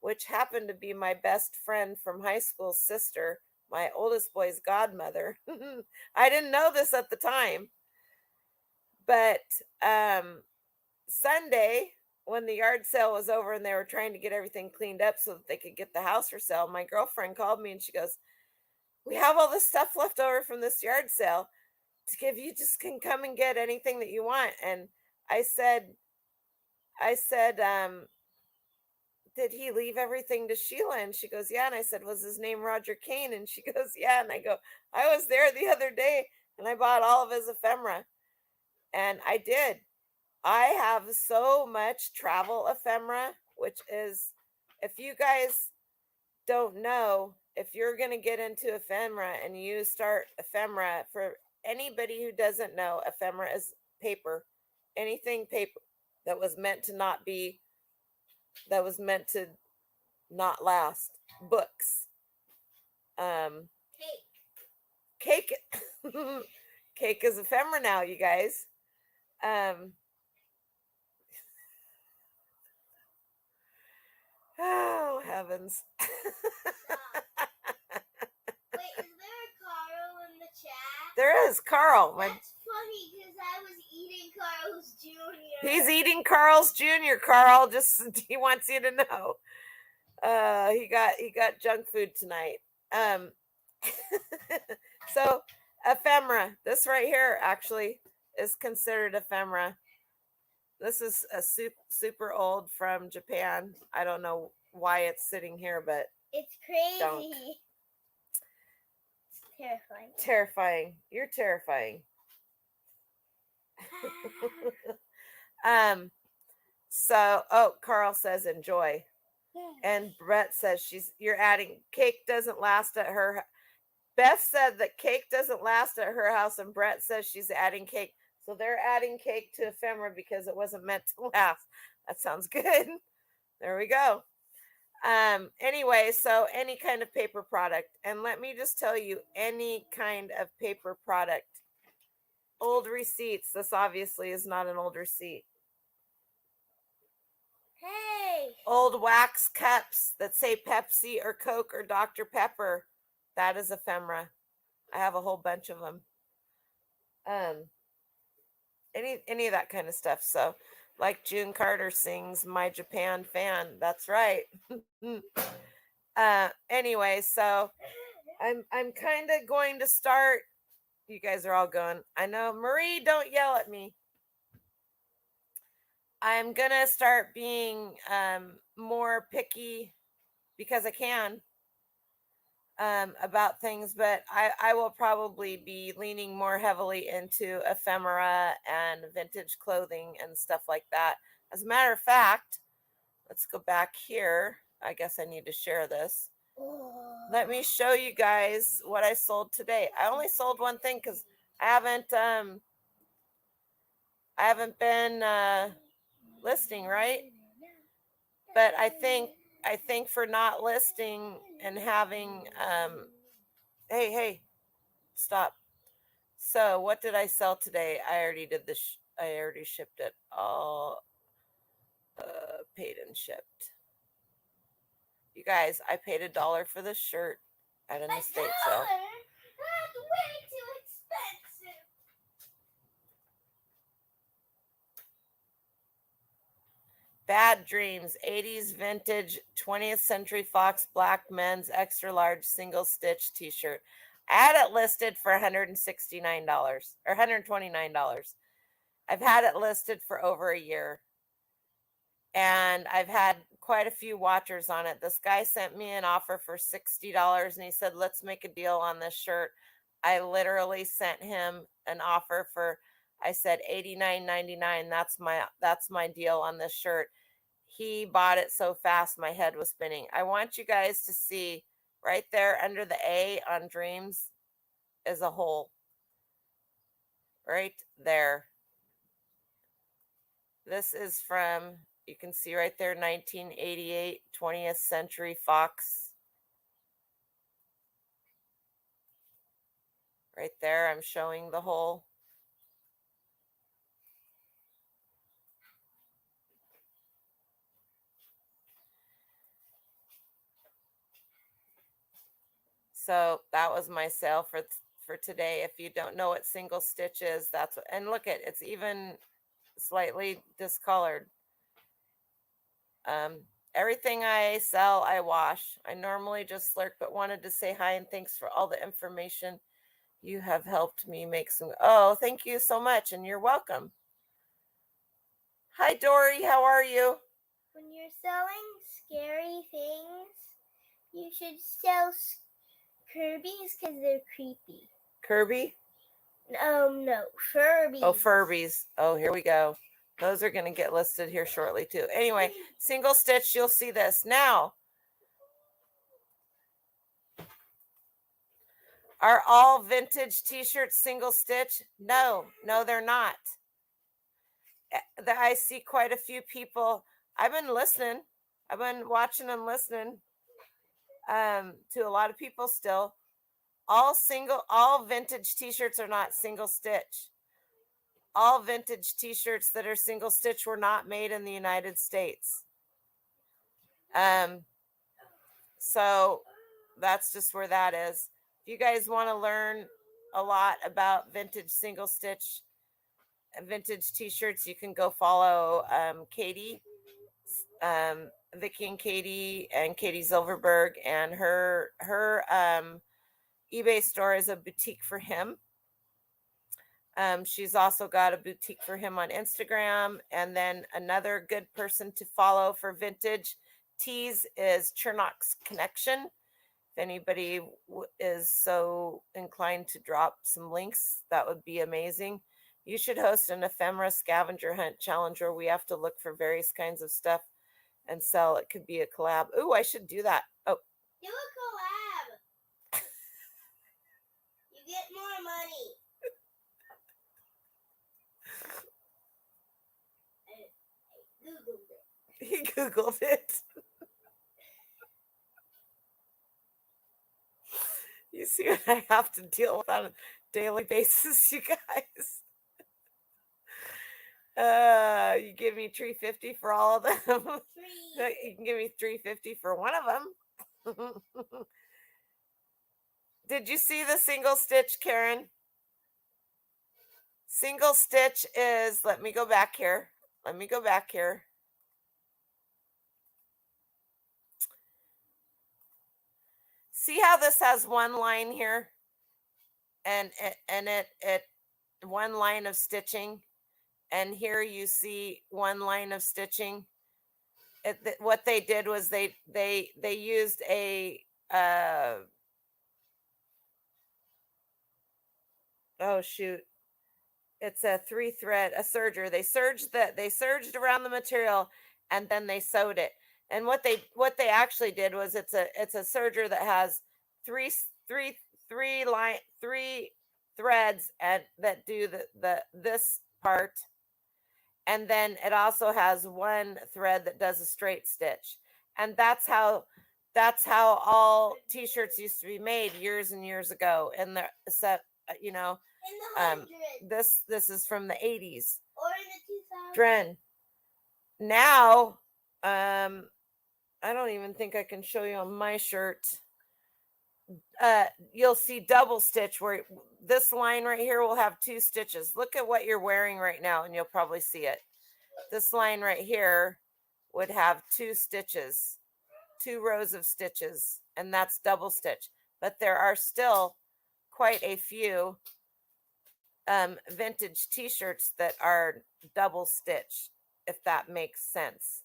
which happened to be my best friend from high school's sister, my oldest boy's godmother. I didn't know this at the time, but Sunday, when the yard sale was over and they were trying to get everything cleaned up so that they could get the house for sale, my girlfriend called me and she goes, "We have all this stuff left over from this yard sale to give you. Just can come and get anything that you want." And I said, did he leave everything to Sheila? And she goes, "Yeah." And I said, "Was his name Roger Kane?" And she goes, "Yeah." And I go, "I was there the other day and I bought all of his ephemera." And I did. I have so much travel ephemera, which is, if you guys don't know, if you're going to get into ephemera and you start ephemera, for anybody who doesn't know, ephemera is paper. Anything paper that was meant to not last. Books. Cake. Cake is ephemera now, you guys. Oh, heavens. Wait, is there a Carl in the chat? There is Carl. That's funny because I was eating Carl's Jr. He's eating Carl's Jr. Carl, just he wants you to know. He got junk food tonight. So ephemera. This right here actually is considered ephemera. This is a super old from Japan. I don't know why it's sitting here, but it's crazy. Don't. Terrifying. Terrifying. You're terrifying. Carl says enjoy. And Brett says you're adding cake doesn't last at her. Beth said that cake doesn't last at her house, and Brett says she's adding cake. So they're adding cake to ephemera because it wasn't meant to last. That sounds good. There we go. Anyway, so any kind of paper product. And let me just tell you, any kind of paper product. Old receipts. This obviously is not an old receipt. Hey. Old wax cups that say Pepsi or Coke or Dr. Pepper. That is ephemera. I have a whole bunch of them. Any of that kind of stuff. So, like June Carter sings "My Japan Fan." That's right. Anyway, so I'm kind of going to start. You guys are all going. I know, Marie. Don't yell at me. I'm gonna start being more picky because I can about things, but I will probably be leaning more heavily into ephemera and vintage clothing and stuff like that. As a matter of fact, let's go back here. I guess I need to share this. Let me show you guys what I sold today. I only sold one thing because I haven't been listing, right? But I think for not listing and having hey, stop. So what did I sell today? I already did this. I already shipped it all. Paid and shipped. You guys, I paid $1 for this shirt at an estate sale. That's way too expensive. Bad Dreams, 80s vintage 20th Century Fox black men's extra large single stitch t-shirt. I had it listed for $169 or $129. I've had it listed for over a year. And I've had quite a few watchers on it. This guy sent me an offer for $60 and he said, let's make a deal on this shirt. I literally sent him an offer for, I said $89.99. That's my deal on this shirt. He bought it so fast my head was spinning. I want you guys to see right there under the A on Dreams is a hole. Right there. This is from, you can see right there, 1988 20th Century Fox. Right there, I'm showing the hole. So that was my sale for today. If you don't know what single stitch is, that's what, and look at it's even slightly discolored. Everything I sell, I wash. I normally just slurp, but wanted to say hi and thanks for all the information. You have helped me make some. Oh, thank you so much, and you're welcome. Hi, Dory. How are you? When you're selling scary things, you should sell Kirby's because they're creepy. Kirby? No, Furbies. Oh, Furbies. Oh, here we go. Those are going to get listed here shortly, too. Anyway, single stitch, you'll see this. Now, are all vintage t-shirts single stitch? No, they're not. I see quite a few people. I've been listening. I've been watching and listening to a lot of people still. All vintage t-shirts are not single stitch. All vintage t-shirts that are single stitch were not made in the United States. So that's just where that is. If you guys want to learn a lot about vintage single stitch and vintage t-shirts, you can go follow Katie, Vicky and Katie Silverberg, and her eBay store is a boutique for him. She's also got a boutique for him on Instagram. And then another good person to follow for vintage tees is Chernok's Connection. If anybody is so inclined to drop some links, that would be amazing. You should host an ephemera scavenger hunt challenge where we have to look for various kinds of stuff and sell. It could be a collab. Ooh, I should do that. Oh, Do a collab. You get more money. I Googled it. he Googled it. You see what I have to deal with on a daily basis, you guys. You give me $3.50 for all of them. You can give me $3.50 for one of them. Did you see the single stitch, Karen? Single stitch is, let me go back here. See how this has one line here? And it one line of stitching. And here you see one line of stitching. What they did was they used a oh shoot, it's a 3-thread, a serger. They serged around the material, and then they sewed it. And what they actually did was it's a serger that has three threads and that do the this part, and then it also has one thread that does a straight stitch. And that's how all t-shirts used to be made years and years ago. And the set, In the hundreds. This is from the 80s. Or in the 2000s. Dren. Now, I don't even think I can show you on my shirt. You'll see double stitch where this line right here will have 2 stitches. Look at what you're wearing right now and you'll probably see it. This line right here would have 2 stitches, 2 rows of stitches, and that's double stitch. But there are still quite a few vintage t-shirts that are double stitch, if that makes sense.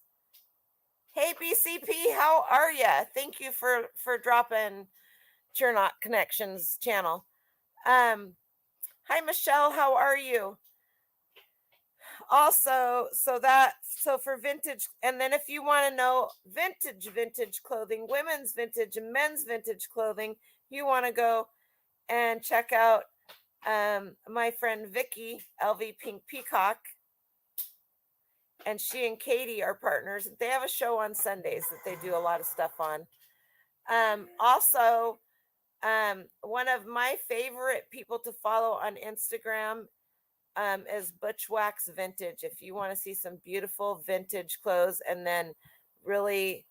Hey BCP, how are you? Thank you for dropping Chernot Connections channel. Hi Michelle, how are you? Also, so for vintage, and then if you want to know vintage clothing, women's vintage and men's vintage clothing, you want to go and check out my friend Vicky, LV Pink Peacock, and she and Katie are partners. They have a show on Sundays that they do a lot of stuff on. Also, one of my favorite people to follow on Instagram is Butch Wax Vintage. If you want to see some beautiful vintage clothes, and then really,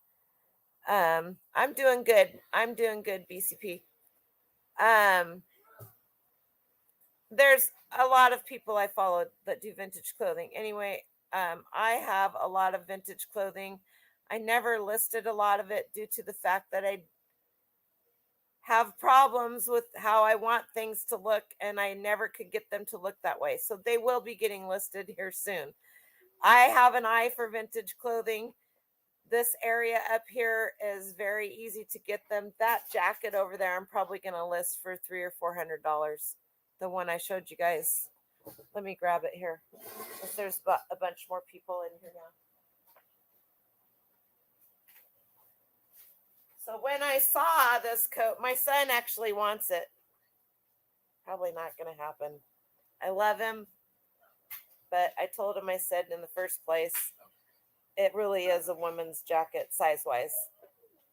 I'm doing good, BCP. There's a lot of people I follow that do vintage clothing. Anyway, I have a lot of vintage clothing. I never listed a lot of it due to the fact that I have problems with how I want things to look, and I never could get them to look that way. So they will be getting listed here soon. I have an eye for vintage clothing. This area up here is very easy to get them. That jacket over there, I'm probably going to list for $300 or $400. The one I showed you guys. Let me grab it here, because there's a bunch more people in here now. So when I saw this coat, my son actually wants it. Probably not going to happen. I love him, but I told him, I said in the first place, it really is a woman's jacket size-wise.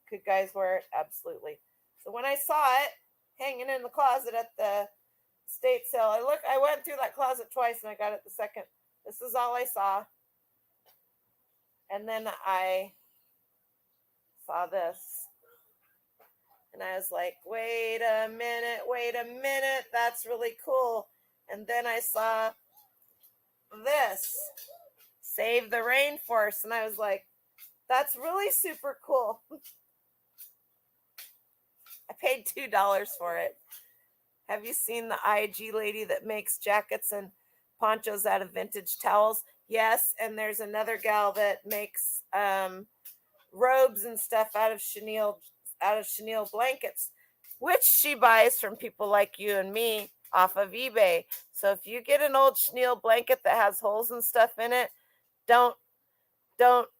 Could guys wear it? Absolutely. So when I saw it hanging in the closet at the state sale, I went through that closet twice and I got it the second. This is all I saw. And then I saw this. And I was like, wait a minute, that's really cool. And then I saw this, Save the Rainforest. And I was like, that's really super cool. I paid $2 for it. Have you seen the IG lady that makes jackets and ponchos out of vintage towels? Yes. And there's another gal that makes robes and stuff out of chenille out of chenille blankets, which she buys from people like you and me off of eBay. So if you get an old chenille blanket that has holes and stuff in it, don't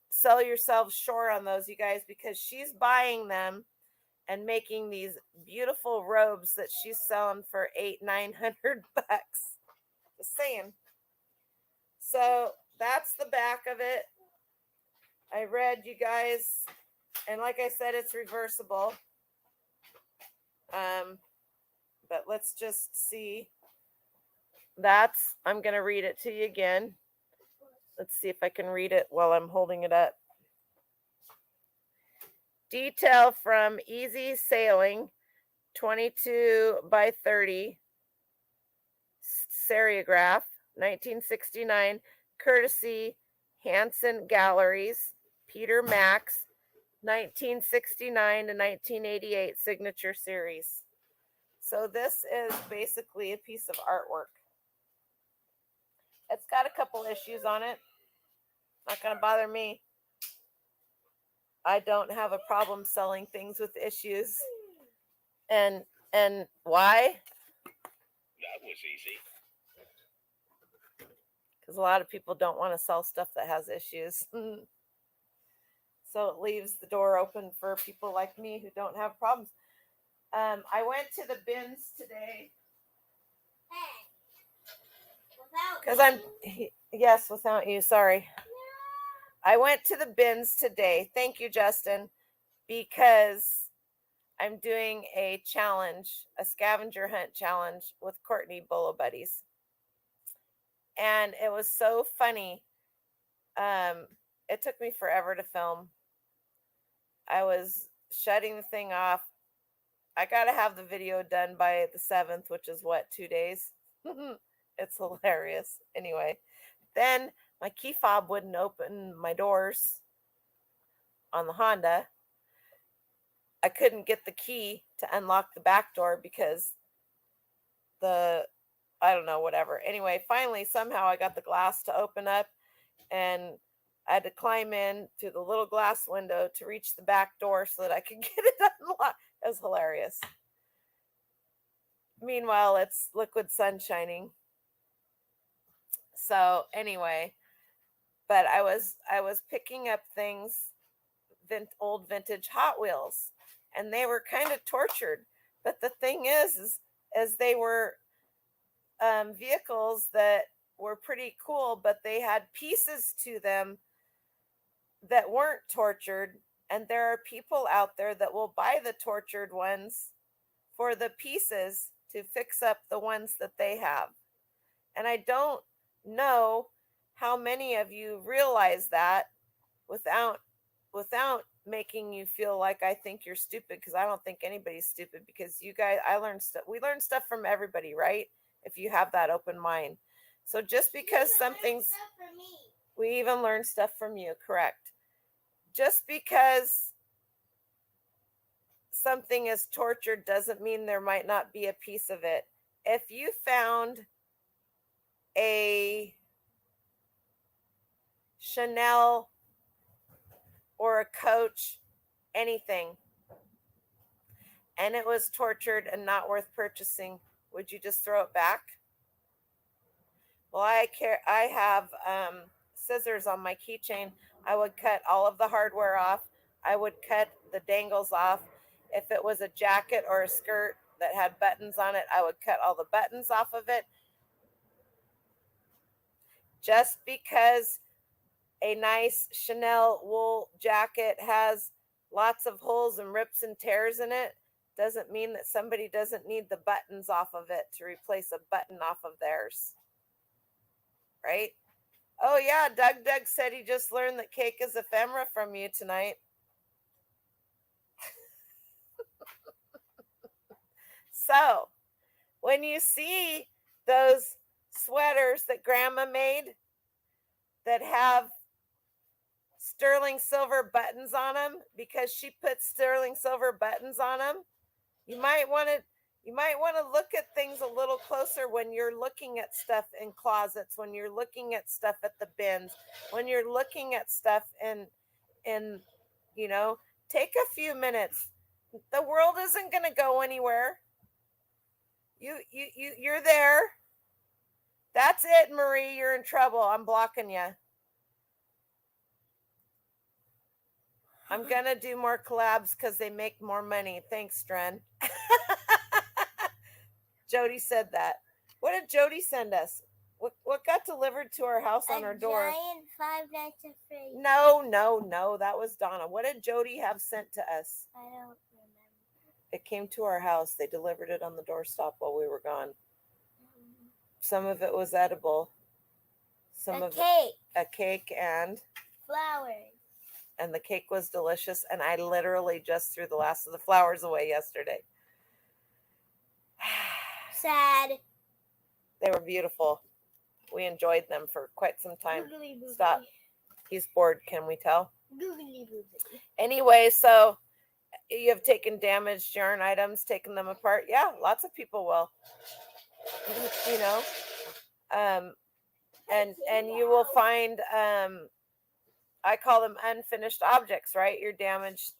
sell yourselves short on those, you guys, because she's buying them and making these beautiful robes that she's selling for $800-900 bucks. Just saying. So that's the back of it. I read, you guys, and like I said, it's reversible. But let's just see. I'm going to read it to you again. Let's see if I can read it while I'm holding it up. Detail from Easy Sailing, 22 by 30, serigraph, 1969, courtesy Hanson Galleries, Peter Max, 1969 to 1988 signature series. So this is basically a piece of artwork. It's got a couple issues on it. Not going to bother me. I don't have a problem selling things with issues. And why? That was easy. Because a lot of people don't want to sell stuff that has issues. So it leaves the door open for people like me who don't have problems. I went to the bins today. Because yes, without you, sorry. I went to the bins today. Thank you, Justin, because I'm doing a challenge, a scavenger hunt challenge with Courtney Bolo Buddies. And it was so funny. It took me forever to film. I was shutting the thing off. I got to have the video done by the 7th, which is what, 2 days? It's hilarious. Anyway, then my key fob wouldn't open my doors on the Honda. I couldn't get the key to unlock the back door because I don't know, whatever. Anyway, finally, somehow I got the glass to open up, and I had to climb in through the little glass window to reach the back door so that I could get it unlocked. It was hilarious. Meanwhile, it's liquid sun shining. So anyway, but I was picking up things, old vintage Hot Wheels, and they were kind of tortured. But the thing is they were vehicles that were pretty cool, but they had pieces to them that weren't tortured. And there are people out there that will buy the tortured ones for the pieces to fix up the ones that they have. And I don't know how many of you realize that without making you feel like I think you're stupid, because I don't think anybody's stupid, because you guys, we learn stuff from everybody, right? If you have that open mind. So just because something's, we even learn stuff from you, correct? Just because something is tortured doesn't mean there might not be a piece of it. If you found a Chanel or a Coach, anything, and it was tortured and not worth purchasing, would you just throw it back? Well, I have scissors on my keychain. I would cut all of the hardware off. I would cut the dangles off. If it was a jacket or a skirt that had buttons on it, I would cut all the buttons off of it. Just because a nice Chanel wool jacket has lots of holes and rips and tears in it doesn't mean that somebody doesn't need the buttons off of it to replace a button off of theirs. Right? Oh yeah, Doug said he just learned that cake is ephemera from you tonight. So, when you see those sweaters that Grandma made that have sterling silver buttons on them because she put sterling silver buttons on them, you might want to look at things a little closer when you're looking at stuff in closets, when you're looking at stuff at the bins, when you're looking at stuff in take a few minutes The world isn't going to go anywhere. You're there. That's it, Marie. You're in trouble. I'm blocking you. I'm going to do more collabs because they make more money. Thanks, Dren. Jody said that. What did Jody send us? What got delivered to our house on our door? A giant Five Nights at Freddy's. No. That was Donna. What did Jody have sent to us? I don't remember. It came to our house. They delivered it on the doorstep while we were gone. Some of it was edible. A cake. A cake and Flowers. And the cake was delicious. And I literally just threw the last of the flowers away yesterday. Sad. They were beautiful. We enjoyed them for quite some time. Googly boogly. Stop. He's bored, can we tell? Googly boogly. Anyway, so you have taken damaged yarn items, taken them apart. Yeah, lots of people will. You know, and you will find I call them unfinished objects, right? Your damaged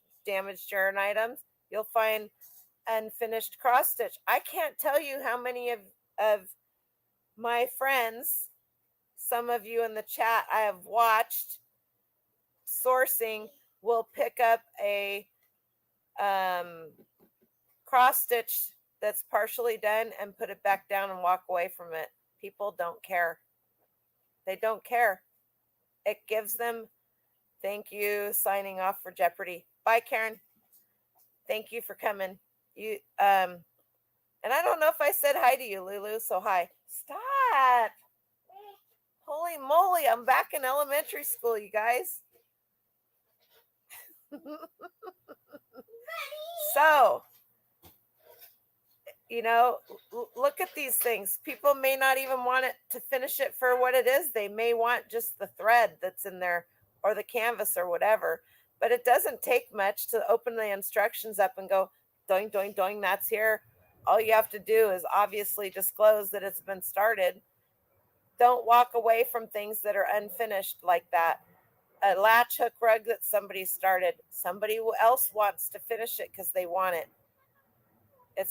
yarn items. You'll find unfinished cross stitch. I can't tell you how many of my friends, some of you in the chat I have watched sourcing, will pick up a cross stitch that's partially done and put it back down and walk away from it. People don't care. They don't care. It gives them, thank you, signing off for Jeopardy. Bye, Karen. Thank you for coming. You and I don't know if I said hi to you, Lulu, so hi. Stop. Holy moly, I'm back in elementary school, you guys. So, you know, look at these things. People may not even want it to finish it for what it is. They may want just the thread that's in there or the canvas or whatever. But it doesn't take much to open the instructions up and go, doing, doing, doing, that's here. All you have to do is obviously disclose that it's been started. Don't walk away from things that are unfinished like that. A latch hook rug that somebody started. Somebody else wants to finish it because they want it. It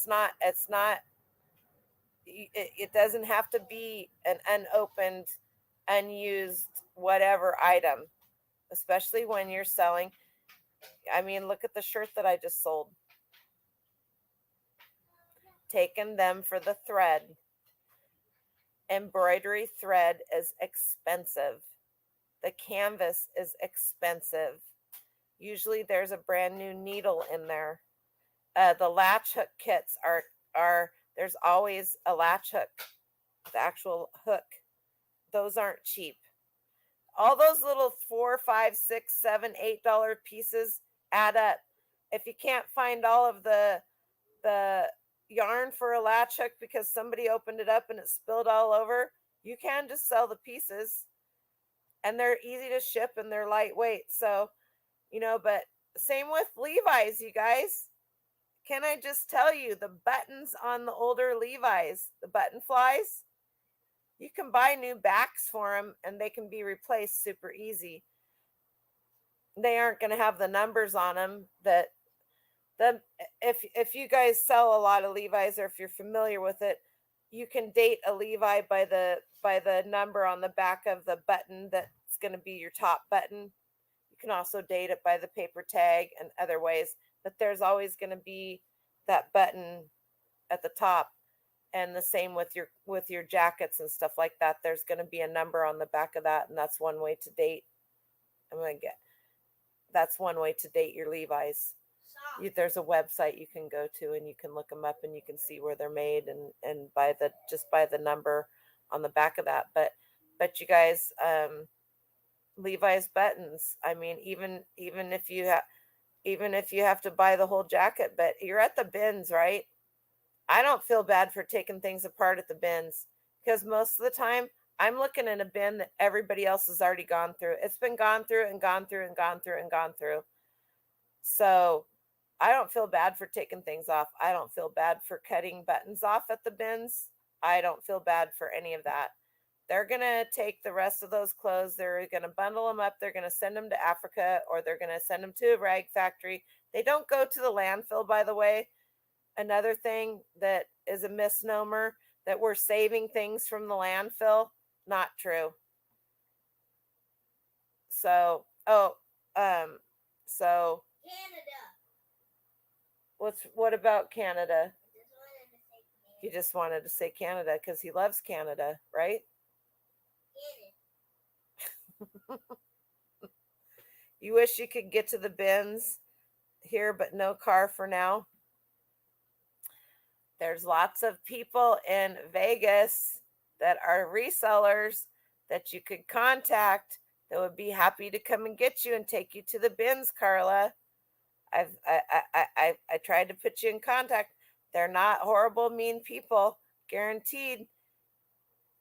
doesn't have to be an unopened, unused, whatever item, especially when you're selling. I mean, look at the shirt that I just sold. Taken them for the thread. Embroidery thread is expensive. The canvas is expensive. Usually there's a brand new needle in there. The latch hook kits are there's always a latch hook, the actual hook. Those aren't cheap. All those little $4, $5, $6, $7, $8 pieces add up. If you can't find all of the yarn for a latch hook because somebody opened it up and it spilled all over, you can just sell the pieces, and they're easy to ship and they're lightweight. So, you know, but same with Levi's, you guys. Can I just tell you, the buttons on the older Levi's, the button flies, you can buy new backs for them and they can be replaced super easy. They aren't going to have the numbers on them that if you guys sell a lot of Levi's, or if you're familiar with it, you can date a Levi by the number on the back of the button that's going to be your top button. You can also date it by the paper tag and other ways, but there's always going to be that button at the top. And the same with your jackets and stuff like that. There's going to be a number on the back of that, and that's one way to date. That's one way to date your Levi's. There's a website you can go to and you can look them up and you can see where they're made and by the number on the back of that. But you guys, Levi's buttons. I mean, even if you have to buy the whole jacket, but you're at the bins, right? I don't feel bad for taking things apart at the bins because most of the time I'm looking in a bin that everybody else has already gone through. It's been gone through and gone through and gone through and gone through. So I don't feel bad for taking things off. I don't feel bad for cutting buttons off at the bins. I don't feel bad for any of that. They're going to take the rest of those clothes. They're going to bundle them up. They're going to send them to Africa, or they're going to send them to a rag factory. They don't go to the landfill, by the way. Another thing that is a misnomer, that we're saving things from the landfill. Not true. So, so Canada. what about Canada? I just wanted to say Canada. He just wanted to say Canada because he loves Canada, right? You wish you could get to the bins here, but no car for now. There's lots of people in Vegas that are resellers that you could contact that would be happy to come and get you and take you to the bins, Carla. I tried to put you in contact. They're not horrible, mean people, guaranteed.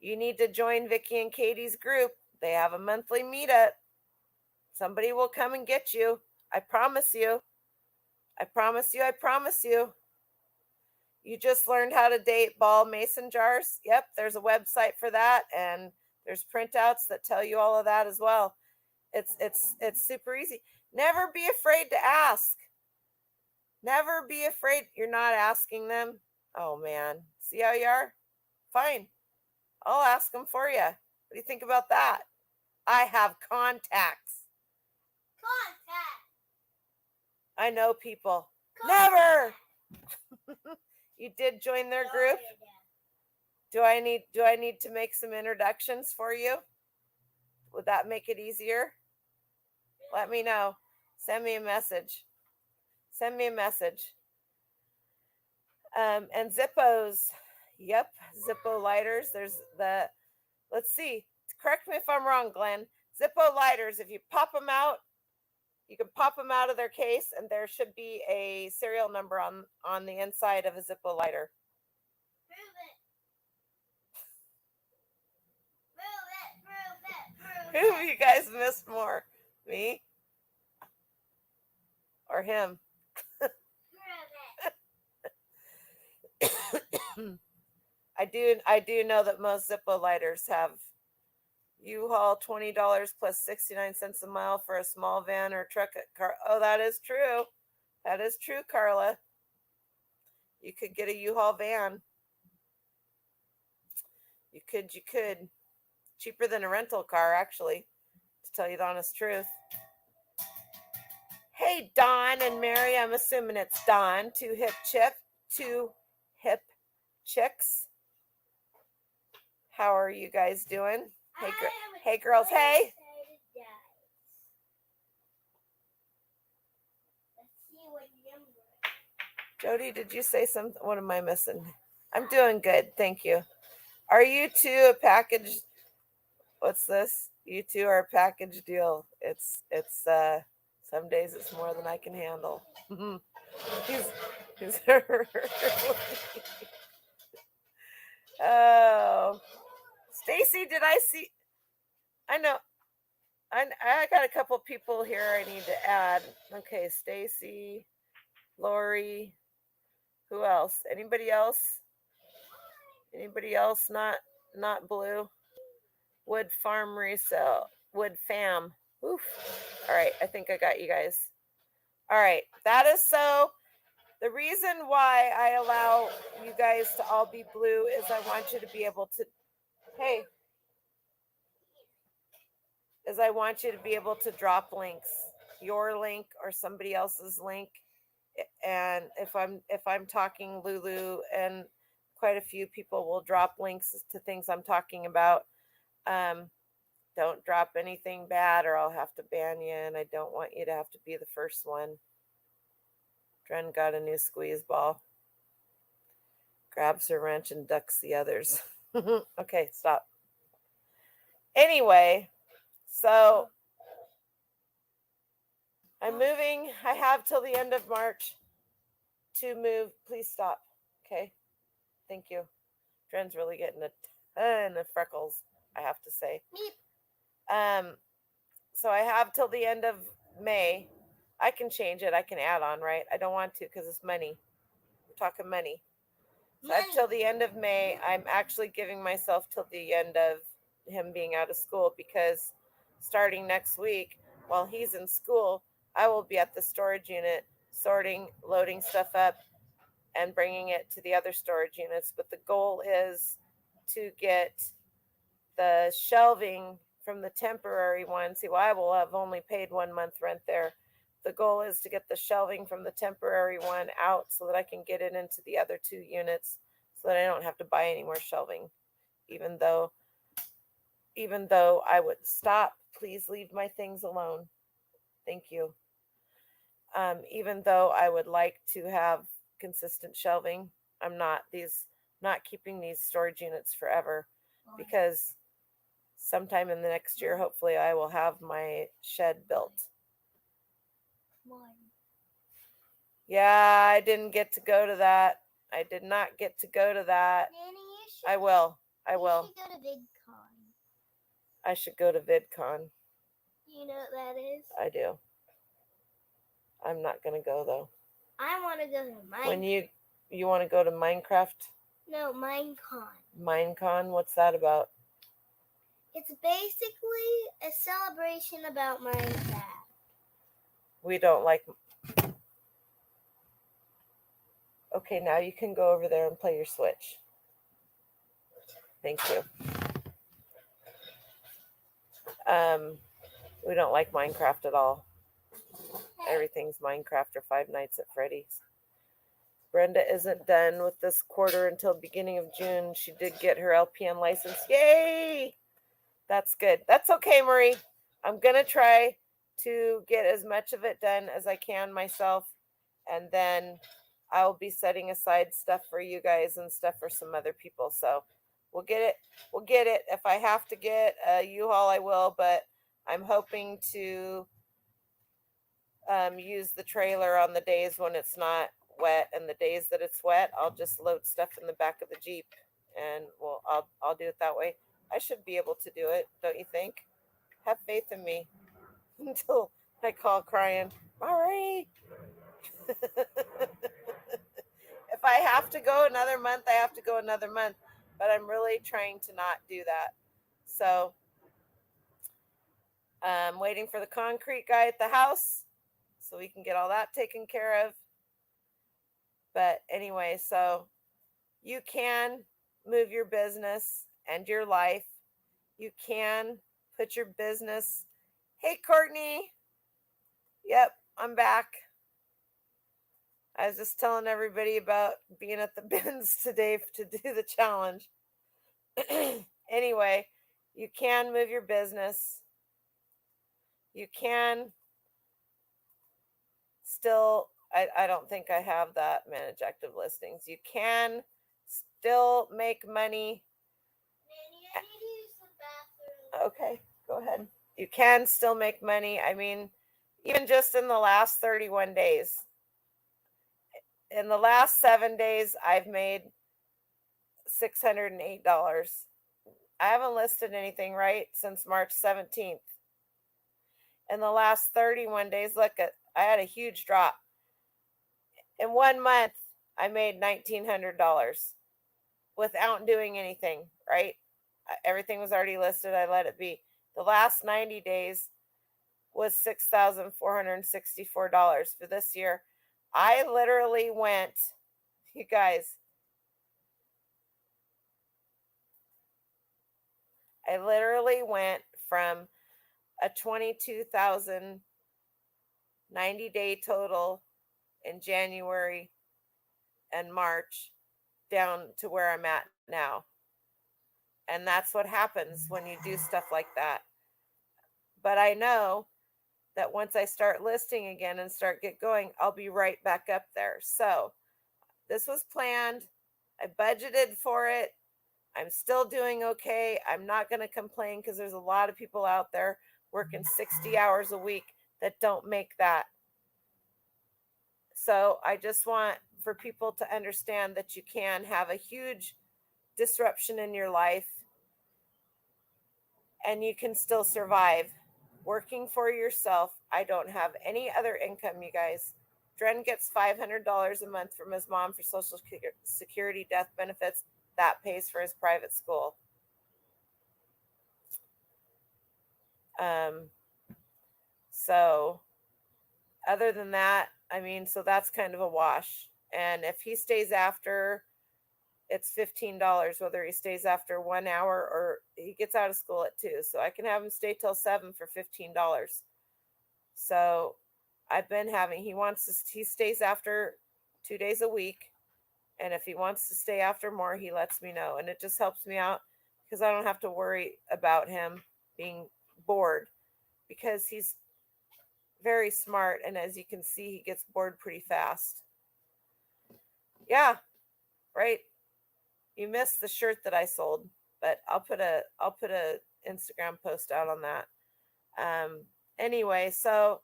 You need to join Vicky and Katie's group. They have a monthly meetup. Somebody will come and get you. I promise you. I promise you. I promise you. You just learned how to date ball mason jars. Yep, there's a website for that, and there's printouts that tell you all of that as well. It's super easy. Never be afraid to ask. Never be afraid. You're not asking them. Oh man, see how you are? Fine. I'll ask them for you. What do you think about that? I have contacts. Contact. I know people. Contact. Never. You did join their group? Do I need to make some introductions for you? Would that make it easier? Let me know. Send me a message. Send me a message. And Zippos. Yep, Zippo lighters. There's the, let's see. Correct me if I'm wrong, Glenn. Zippo lighters, if you pop them out, you can pop them out of their case, and there should be a serial number on the inside of a Zippo lighter. Prove it. Who of you guys missed more? Me? Or him? Prove it. I do know that most Zippo lighters have U-Haul $20 plus 69 cents a mile for a small van or truck. Oh, that is true. That is true, Carla. You could get a U-Haul van. You could. Cheaper than a rental car, actually, to tell you the honest truth. Hey, Don and Mary. I'm assuming it's Don. Two hip chicks. How are you guys doing? Hey, girls. Hey. Jody, did you say something? What am I missing? I'm doing good. Thank you. Are you two a package? What's this? You two are a package deal. It's some days it's more than I can handle. he's Oh, Stacy, did I see? I know. I got a couple people here I need to add. Okay, Stacy, Lori. Who else? Anybody else? Anybody else not blue? Wood farm resale. Wood fam. Oof. All right, I think I got you guys. All right, that is so. The reason why I allow you guys to all be blue is I want you to be able to, hey, is I want you to be able to drop links, your link or somebody else's link. And if I'm talking Lulu, and quite a few people will drop links to things I'm talking about. Don't drop anything bad or I'll have to ban you, and I don't want you to have to be the first one. Dren got a new squeeze ball. Grabs her wrench and ducks the others. Okay, stop. Anyway, so I'm moving. I have till the end of March to move. Please stop. Okay. Thank you. Dren's really getting a ton of freckles, I have to say. So I have till the end of May. I can change it. I can add on, right? I don't want to because it's money. We're talking money. So I have till the end of May. I'm actually giving myself till the end of him being out of school, because starting next week, while he's in school, I will be at the storage unit sorting, loading stuff up, and bringing it to the other storage units. But the goal is to get the shelving from the temporary one. See, well, I will have only paid 1 month rent there. The goal is to get the shelving from the temporary one out so that I can get it into the other 2 units, so that I don't have to buy any more shelving. Even though I would stop, please leave my things alone. Thank you. Even though I would like to have consistent shelving, I'm not keeping these storage units forever, because sometime in the next year, hopefully, I will have my shed built. Yeah, I didn't get to go to that. I did not get to go to that. Nanny, I will. I you will. should go to VidCon. I should go to VidCon. You know what that is? I do. I'm not going to go, though. I want to go to Minecraft. When you want to go to Minecraft? No, Minecon. Minecon? What's that about? It's basically a celebration about Minecraft. We don't like... Okay, now you can go over there and play your Switch. Thank you. We don't like Minecraft at all. Everything's Minecraft or Five Nights at Freddy's. Brenda isn't done with this quarter until beginning of June. She did get her LPN license. Yay! That's good. That's okay, Marie. I'm going to try to get as much of it done as I can myself, and then I'll be setting aside stuff for you guys and stuff for some other people. So we'll get it. We'll get it. If I have to get a U-Haul, I will, but I'm hoping to use the trailer on the days when it's not wet, and the days that it's wet, I'll just load stuff in the back of the Jeep, and I'll do it that way. I should be able to do it, don't you think? Have faith in me. Until I call crying, Marie. If I have to go another month, I have to go another month, but I'm really trying to not do that. So I'm waiting for the concrete guy at the house so we can get all that taken care of. But anyway, so you can move your business and your life. You can put your business. Hey, Courtney. Yep, I'm back. I was just telling everybody about being at the bins today to do the challenge. Anyway, you can move your business. You can still, I don't think I have that manage active listings. You can still make money. Nanny, I need to use the bathroom. Okay, go ahead. You can still make money. I mean, even just in the last 31 days. In the last 7 days, I've made $608. I haven't listed anything, right, since March 17th. In the last 31 days, look, I had a huge drop. In 1 month, I made $1,900 without doing anything, right? Everything was already listed. I let it be. The last 90 days was $6,464 for this year. I literally went, you guys, I literally went from a 22,000 90-day total in January and March down to where I'm at now. And that's what happens when you do stuff like that. But I know that once I start listing again and get going, I'll be right back up there. So this was planned. I budgeted for it. I'm still doing okay. I'm not going to complain, because there's a lot of people out there working 60 hours a week that don't make that. So I just want for people to understand that you can have a huge disruption in your life and you can still survive working for yourself. I don't have any other income, you guys. Dren gets $500 a month from his mom for Social Security death benefits. That pays for his private school. So other than that, I mean, so that's kind of a wash. And if he stays after, it's $15, whether he stays after 1 hour or he gets out of school at 2. So I can have him stay till 7 for $15. So I've been having, he stays after 2 days a week. And if he wants to stay after more, he lets me know. And it just helps me out because I don't have to worry about him being bored, because he's very smart. And as you can see, he gets bored pretty fast. Yeah, right. You missed the shirt that I sold, but I'll put a Instagram post out on that. Anyway, so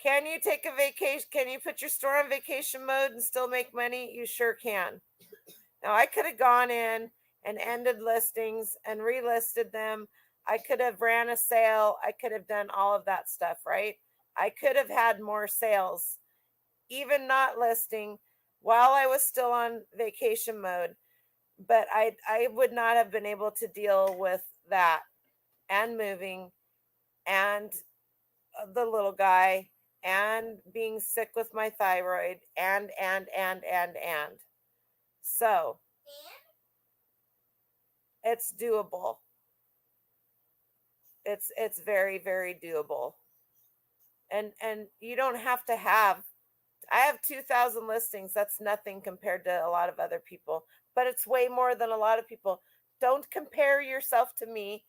can you take a vacation? Can you put your store on vacation mode and still make money? You sure can. Now, I could have gone in and ended listings and relisted them. I could have ran a sale. I could have done all of that stuff, right? I could have had more sales, even not listing, while I was still on vacation mode. But I would not have been able to deal with that and moving and the little guy and being sick with my thyroid and. So it's doable. It's very, very doable. And you don't have to have, I have 2,000 listings. That's nothing compared to a lot of other people, but it's way more than a lot of people. Don't compare yourself to me.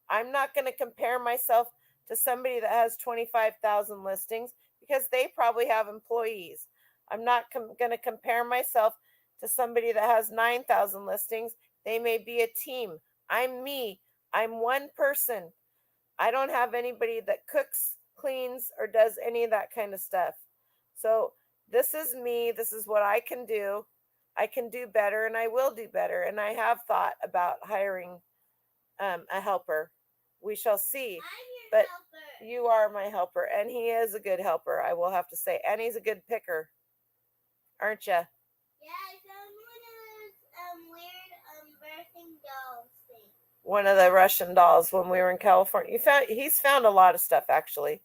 I'm not going to compare myself to somebody that has 25,000 listings because they probably have employees. I'm not going to compare myself to somebody that has 9,000 listings. They may be a team. I'm me. I'm one person. I don't have anybody that cooks, cleans, or does any of that kind of stuff. So this is me. This is what I can do. I can do better, and I will do better. And I have thought about hiring a helper. We shall see. But helper. You are my helper, and he is a good helper, I will have to say. And he's a good picker, aren't you? Yeah, I found one of those weird birthing dolls things. One of the Russian dolls when we were in California. He's found a lot of stuff, actually.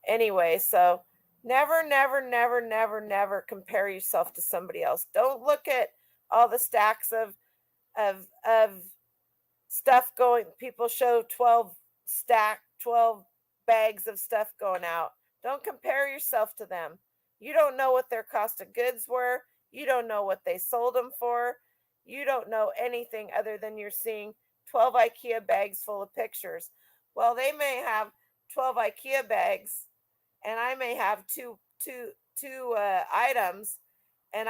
Anyway, so never compare yourself to somebody else. Don't look at all the stacks of stuff going. People show 12 bags of stuff going out. Don't compare yourself to them. You don't know what their cost of goods were. You don't know what they sold them for. You don't know anything other than you're seeing 12 Ikea bags full of pictures. Well, they may have 12 Ikea bags, and I may have two items, and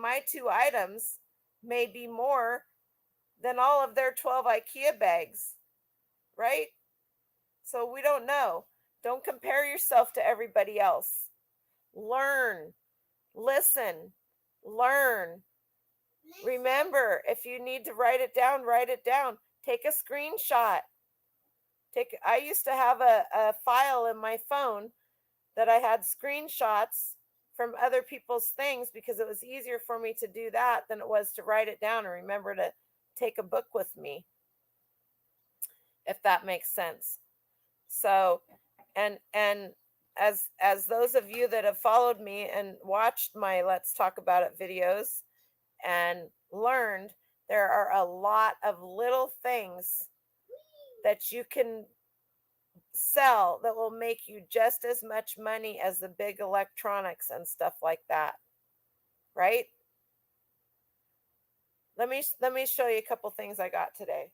my 2 items may be more than all of their 12 Ikea bags, right? So we don't know. Don't compare yourself to everybody else. Learn, listen, learn. Remember, if you need to write it down, write it down. Take a screenshot. I used to have a file in my phone that I had screenshots from other people's things because it was easier for me to do that than it was to write it down and remember to take a book with me, if that makes sense. So, and as those of you that have followed me and watched my Let's Talk About It videos and learned, there are a lot of little things that you can sell that will make you just as much money as the big electronics and stuff like that, right? Let me show you a couple things I got today.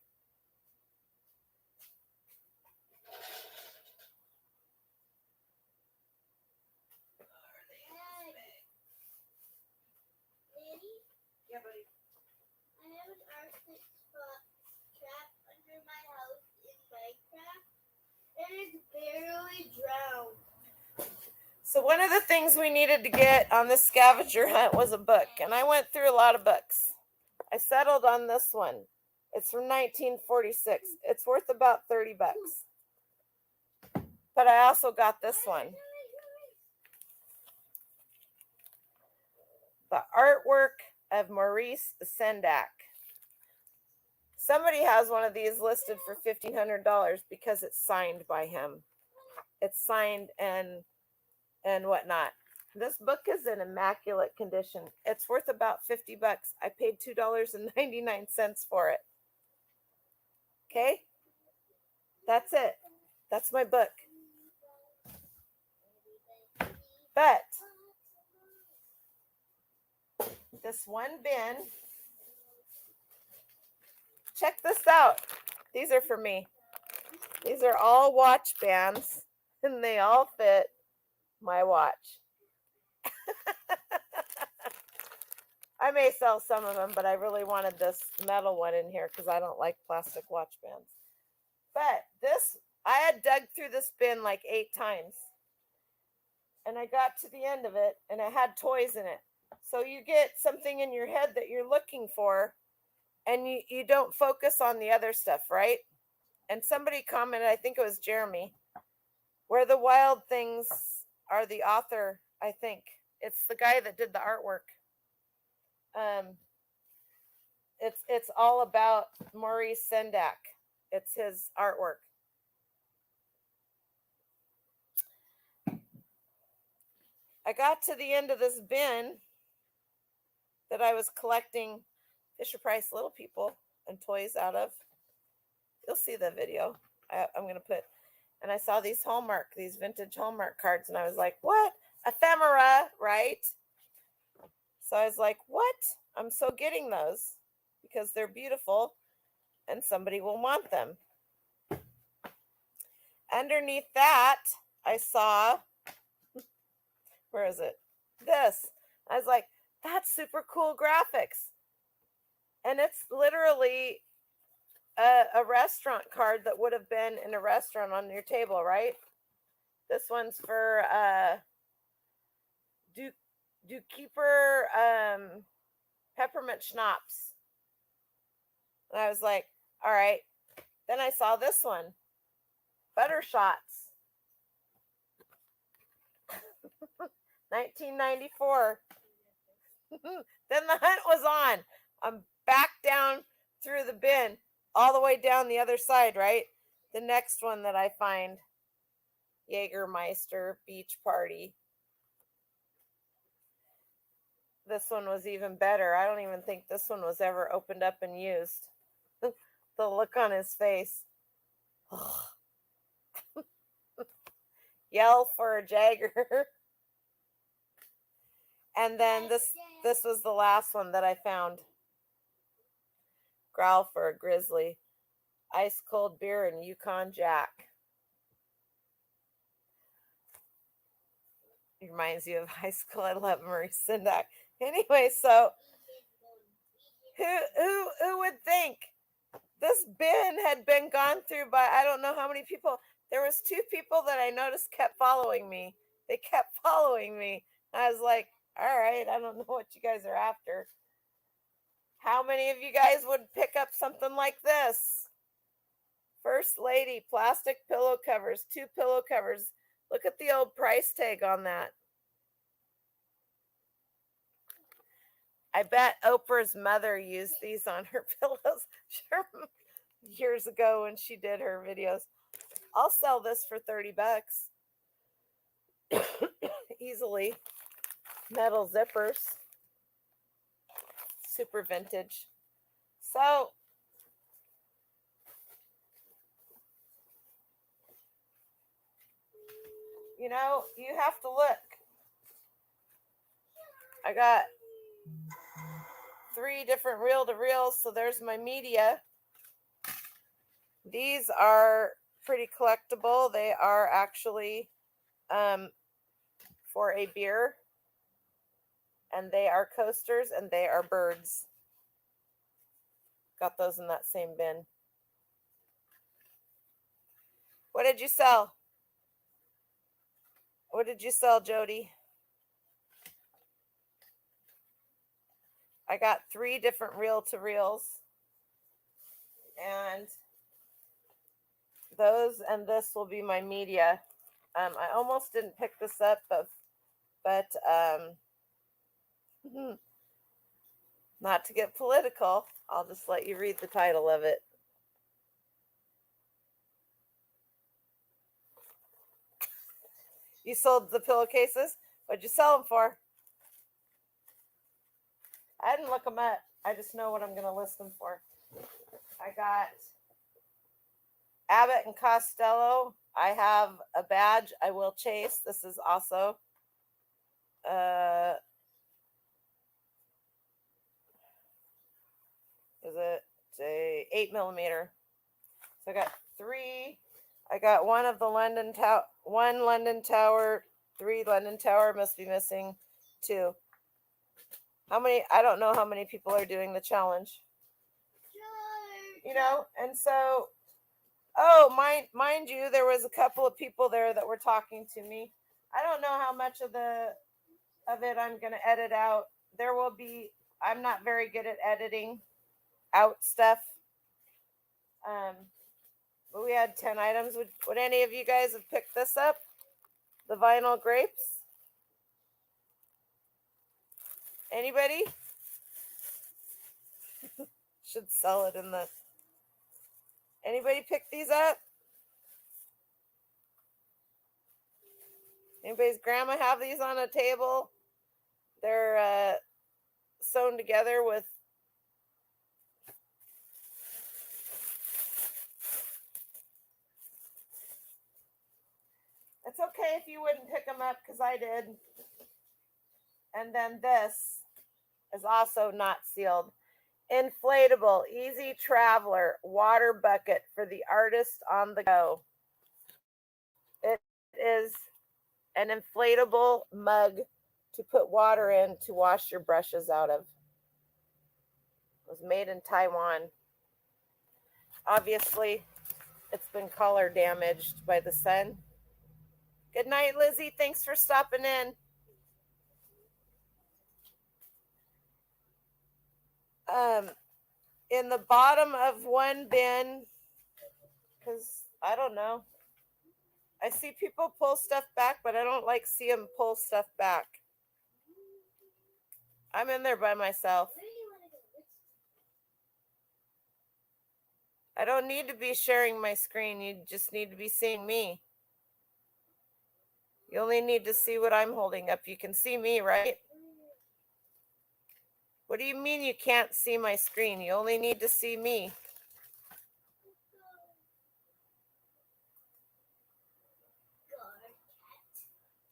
Yeah, buddy. I have an Arctic trap under my house in Minecraft, and it's barely drowned. So one of the things we needed to get on this scavenger hunt was a book, and I went through a lot of books. I settled on this one. It's from 1946. It's worth about $30. But I also got this one. The Artwork of Maurice Sendak. Somebody has one of these listed for $1,500 because it's signed by him. It's signed and whatnot. This book is in immaculate condition. It's worth about $50. I paid $2.99 for it. Okay? That's it. That's my book. But this one bin, check this out. These are for me. These are all watch bands, and they all fit my watch. I may sell some of them, but I really wanted this metal one in here because I don't like plastic watch bands. But this, I had dug through this bin like 8 times. And I got to the end of it, and it had toys in it. So you get something in your head that you're looking for, and you don't focus on the other stuff, right? And somebody commented, I think it was Jeremy, where the wild things are the author, I think. It's the guy that did the artwork. It's all about Maurice Sendak. It's his artwork. I got to the end of this bin that I was collecting Fisher Price Little People and toys out of. You'll see the video. I'm going to put, and I saw these Hallmark, these vintage Hallmark cards, and I was like, what? Ephemera, right? So I was like, what? I'm so getting those because they're beautiful and somebody will want them. Underneath that, I saw, where is it? This. I was like, that's super cool graphics. And it's literally a restaurant card that would have been in a restaurant on your table, right? This one's for Keeper peppermint schnapps. And I was like, all right. Then I saw this one, Butter Shots, 1994. Then the hunt was on. I'm back down through the bin, all the way down the other side, right? The next one that I find, Jägermeister Beach Party. This one was even better. I don't even think this one was ever opened up and used. The look on his face. Yell for a Jagger. And then this was the last one that I found. Growl for a Grizzly. Ice cold beer and Yukon Jack. It reminds you of high school. I love Maurice Sendak. Anyway, so who would think this bin had been gone through by I don't know how many people. There was 2 people that I noticed kept following me. They kept following me. I was like, all right, I don't know what you guys are after. How many of you guys would pick up something like this? First Lady, plastic pillow covers, 2 pillow covers. Look at the old price tag on that. I bet Oprah's mother used these on her pillows years ago when she did her videos. I'll sell this for $30 easily. Metal zippers, super vintage. So you know, you have to look. I got 3 different reel-to-reels, so there's my media. These are pretty collectible. They are actually for a beer, and they are coasters, and they are birds. Got those in that same bin. What did you sell? What did you sell, Jody? I got 3 different reel-to-reels, and those and this will be my media. I almost didn't pick this up, but Not to get political, I'll just let you read the title of it. You sold the pillowcases? What'd you sell them for? I didn't look them up. I just know what I'm going to list them for. I got Abbott and Costello. I have a badge I will chase. This is also is it a 8mm? So I got 3. I got one of the London Tower, 1 London Tower, 3 London Tower. Must be missing 2. How many? I don't know how many people are doing the challenge. You know, and so, oh, mind you, there was a couple of people there that were talking to me. I don't know how much of it I'm going to edit out. There will be. I'm not very good at editing out stuff. But we had 10 items. Would any of you guys have picked this up? The vinyl grapes? Anybody? Should sell it in the. Anybody pick these up? Anybody's grandma have these on a table? They're sewn together with. It's okay if you wouldn't pick them up because I did. And then this is also not sealed. Inflatable, easy traveler, water bucket for the artist on the go. It is an inflatable mug to put water in to wash your brushes out of. It was made in Taiwan. Obviously, it's been color damaged by the sun. Good night, Lizzie. Thanks for stopping in. In the bottom of one bin, because I don't know. I see people pull stuff back, but I don't like see them pull stuff back. I'm in there by myself. I don't need to be sharing my screen. You just need to be seeing me. You only need to see what I'm holding up. You can see me, right? What do you mean you can't see my screen? You only need to see me.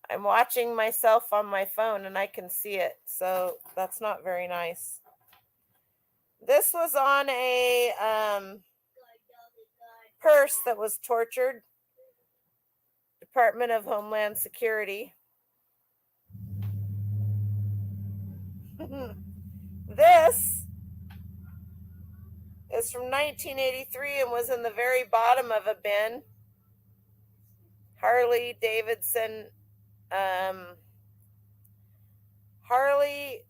I'm watching myself on my phone and I can see it. So that's not very nice. This was on a purse that was tortured. Department of Homeland Security. This is from 1983 and was in the very bottom of a bin. Harley Davidson, Harley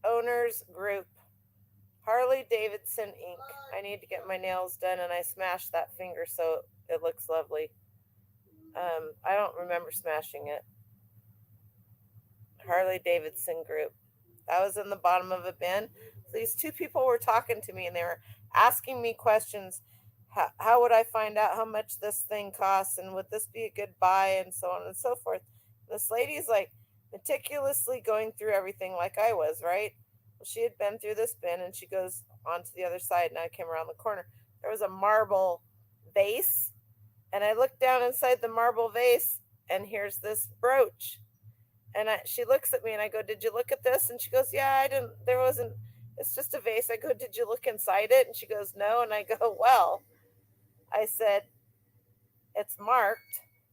Owners Group, Harley Davidson Inc. I need to get my nails done and I smashed that finger so it looks lovely. I don't remember smashing it. Harley Davidson Group. That was in the bottom of a bin. So these 2 people were talking to me and they were asking me questions. How would I find out how much this thing costs and would this be a good buy and so on and so forth. This lady's like meticulously going through everything like I was, right? Well, she had been through this bin and she goes on to the other side and I came around the corner. There was a marble vase and I looked down inside the marble vase and here's this brooch. And she looks at me and I go, did you look at this? And she goes, yeah, I didn't, there wasn't, it's just a vase. I go, did you look inside it? And she goes, no. And I go, well, I said, it's marked.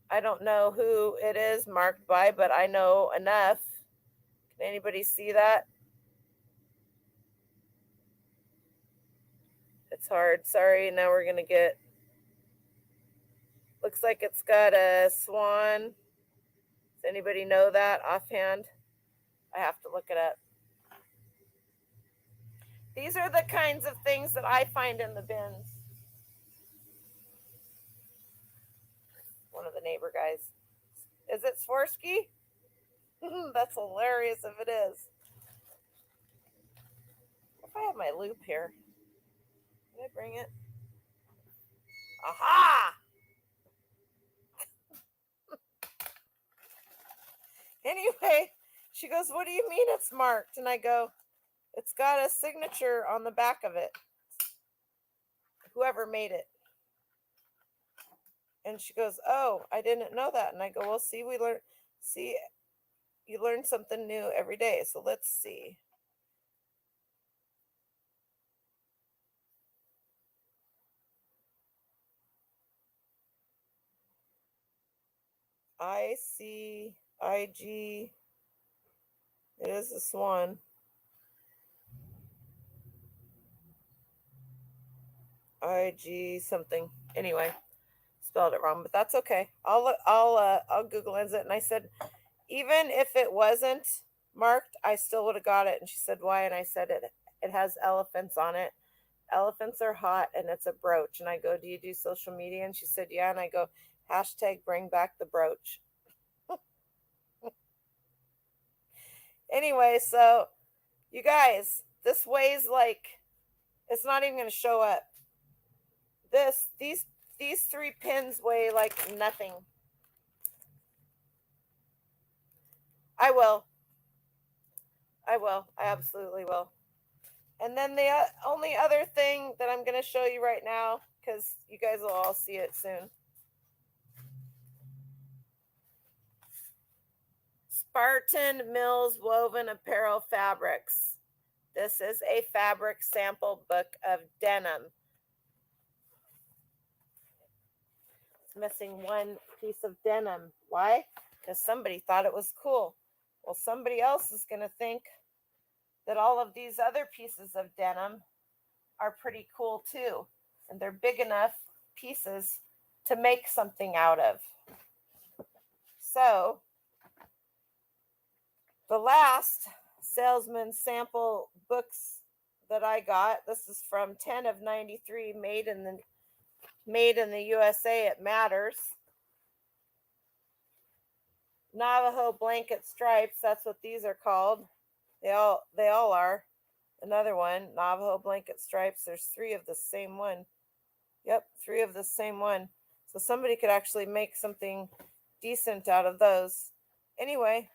I don't know who it is marked by, but I know enough. Can anybody see that? It's hard. Sorry. Now we're going to get, looks like it's got a swan. Does anybody know that offhand? I have to look it up. These are the kinds of things that I find in the bins. One of the neighbor guys. Is it Swarovski? That's hilarious if it is. if I have my loop here. Did I bring it? Aha! Anyway, she goes, what do you mean it's marked? And I go, it's got a signature on the back of it. Whoever made it. And she goes, oh, I didn't know that. And I go, well, see, you learn something new every day. So let's see. ICIG. It is a swan. IG something. Anyway, spelled it wrong, but that's okay. I'll Google it. And I said, even if it wasn't marked, I still would have got it. And she said, why? And I said, it has elephants on it. Elephants are hot, and it's a brooch. And I go, do you do social media? And she said, yeah. And I go, hashtag bring back the brooch. Anyway, so you guys, this weighs like, it's not even going to show up. These 3 pins weigh like nothing. I will. I absolutely will. And then the only other thing that I'm going to show you right now, because you guys will all see it soon. Spartan Mills Woven Apparel Fabrics. This is a fabric sample book of denim. It's missing one piece of denim. Why? Because somebody thought it was cool. Well, somebody else is going to think that all of these other pieces of denim are pretty cool too. And they're big enough pieces to make something out of. So the last salesman sample books that I got, this is from 10 of 93, made in the USA. It matters. Navajo blanket stripes, that's what these are called. They all are. Another one, Navajo blanket stripes. There's 3 of the same one. Yep, 3 of the same one. So somebody could actually make something decent out of those. Anyway.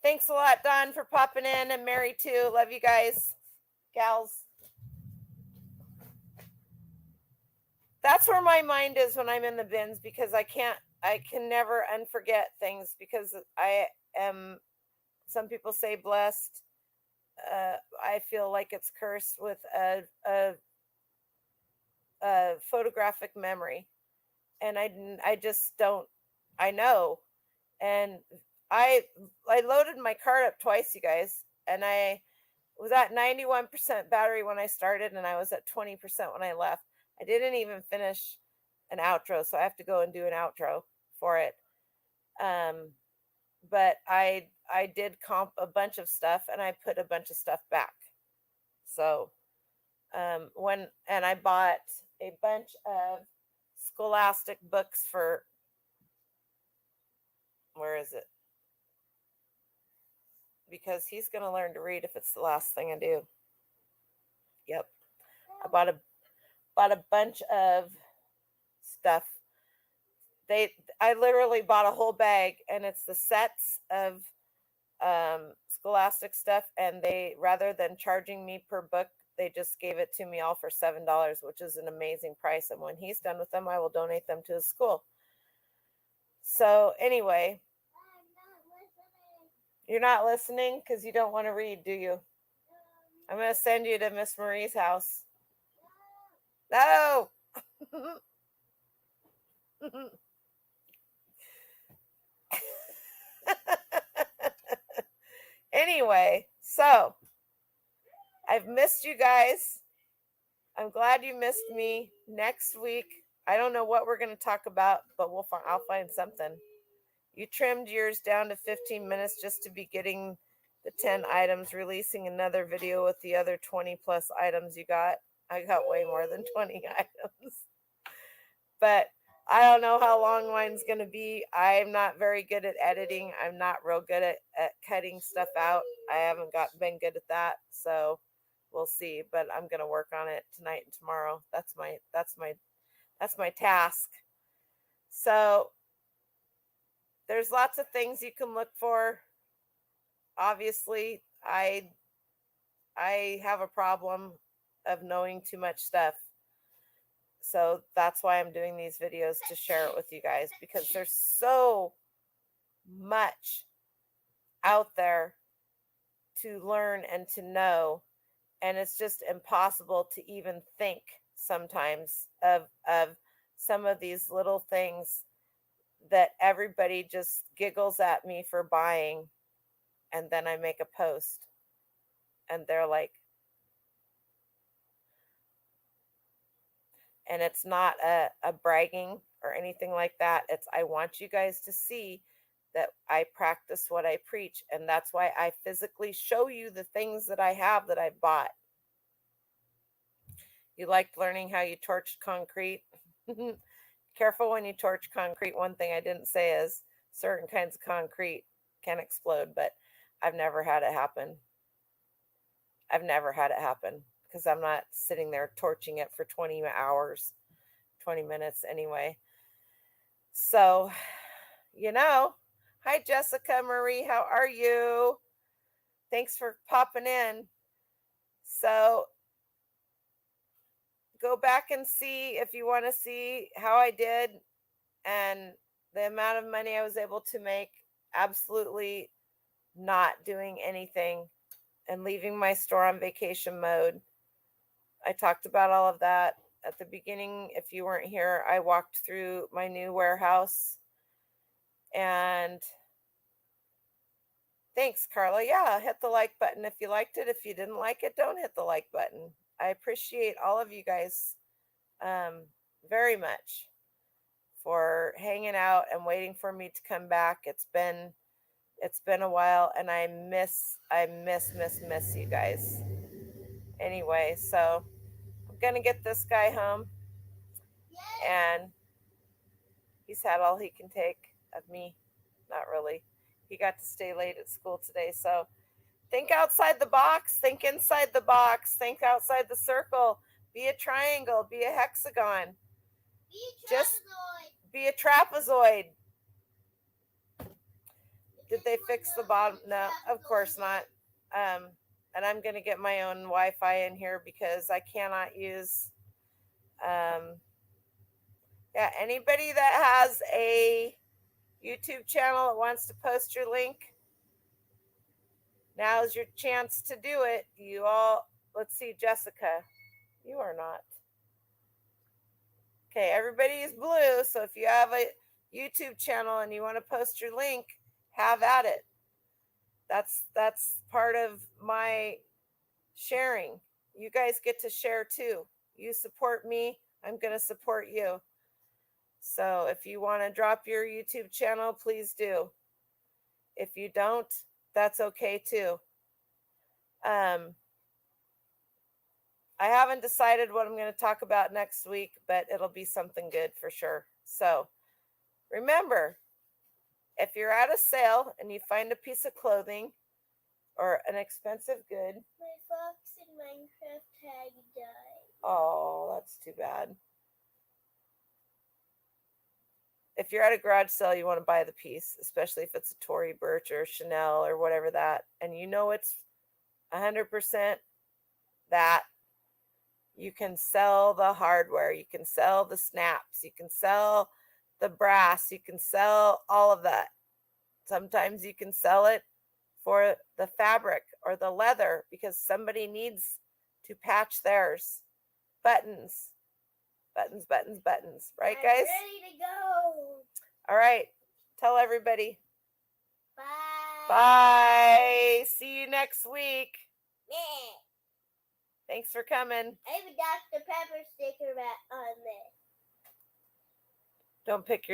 Thanks a lot, Don, for popping in, and Mary too. Love you guys, gals. That's where my mind is when I'm in the bins, because I can never unforget things, because I am, some people say blessed. I feel like it's cursed with a photographic memory, and I just don't. I know, and I loaded my cart up twice, you guys, and I was at 91% battery when I started, and I was at 20% when I left. I didn't even finish an outro, so I have to go and do an outro for it. But I did comp a bunch of stuff, and I put a bunch of stuff back. So and I bought a bunch of Scholastic books for, where is it? Because he's going to learn to read if it's the last thing I do. Yep. I bought a bunch of stuff. I literally bought a whole bag, and it's the sets of Scholastic stuff, and they, rather than charging me per book, they just gave it to me all for $7, which is an amazing price. And when he's done with them, I will donate them to his school. So anyway, you're not listening because you don't want to read, do you? I'm going to send you to Miss Marie's house. No. Anyway, so I've missed you guys. I'm glad you missed me. Next week, I don't know what we're going to talk about, but I'll find something. You trimmed yours down to 15 minutes just to be getting the 10 items, releasing another video with the other 20 plus items you got. I got way more than 20 items. But I don't know how long mine's going to be. I'm not very good at editing. I'm not real good at cutting stuff out. I haven't been good at that. So we'll see, but I'm going to work on it tonight and tomorrow. That's my task. So there's lots of things you can look for. Obviously, I have a problem of knowing too much stuff. So that's why I'm doing these videos, to share it with you guys, because there's so much out there to learn and to know, and it's just impossible to even think sometimes of some of these little things that everybody just giggles at me for buying, and then I make a post and they're like, and it's not a bragging or anything like that. It's, I want you guys to see that I practice what I preach, and that's why I physically show you the things that I have that I bought. You liked learning how you torched concrete? Careful when you torch concrete. One thing I didn't say is certain kinds of concrete can explode, but I've never had it happen. I've never had it happen because I'm not sitting there torching it for 20 hours, 20 minutes anyway. So, hi, Jessica Marie. How are you? Thanks for popping in. So, go back and see if you want to see how I did and the amount of money I was able to make, absolutely not doing anything and leaving my store on vacation mode. I talked about all of that at the beginning. If you weren't here, I walked through my new warehouse. And thanks, Carla. Yeah, hit the like button if you liked it. If you didn't like it, don't hit the like button. I appreciate all of you guys very much for hanging out and waiting for me to come back. It's been a while, and I miss you guys. Anyway, so I'm gonna get this guy home, and he's had all he can take of me. Not really. He got to stay late at school today, so think outside the box, think inside the box, think outside the circle. Be a triangle, be a hexagon. Just be a trapezoid. Did they fix the bottom? No, of course not. And I'm going to get my own Wi-Fi in here because I cannot use, anybody that has a YouTube channel that wants to post your link, now's your chance to do it. You all, let's see, Jessica, you are not. Okay, everybody is blue, so if you have a YouTube channel and you want to post your link, have at it. That's part of my sharing. You guys get to share too. You support me, I'm going to support you. So if you want to drop your YouTube channel, please do. If you don't, that's okay too. I haven't decided what I'm going to talk about next week, but it'll be something good for sure. So remember, if you're at a sale and you find a piece of clothing or an expensive good. My Fox in Minecraft tag died. Oh, that's too bad. If you're at a garage sale, you want to buy the piece, especially if it's a Tory Burch or Chanel or whatever that, and you know it's 100% that. You can sell the hardware, you can sell the snaps, you can sell the brass, you can sell all of that. Sometimes you can sell it for the fabric or the leather because somebody needs to patch theirs. Buttons. Right, guys? I'm ready to go. All right. Tell everybody. Bye. Bye. See you next week. Yeah. Thanks for coming. I have a Dr. Pepper sticker on there. Don't pick your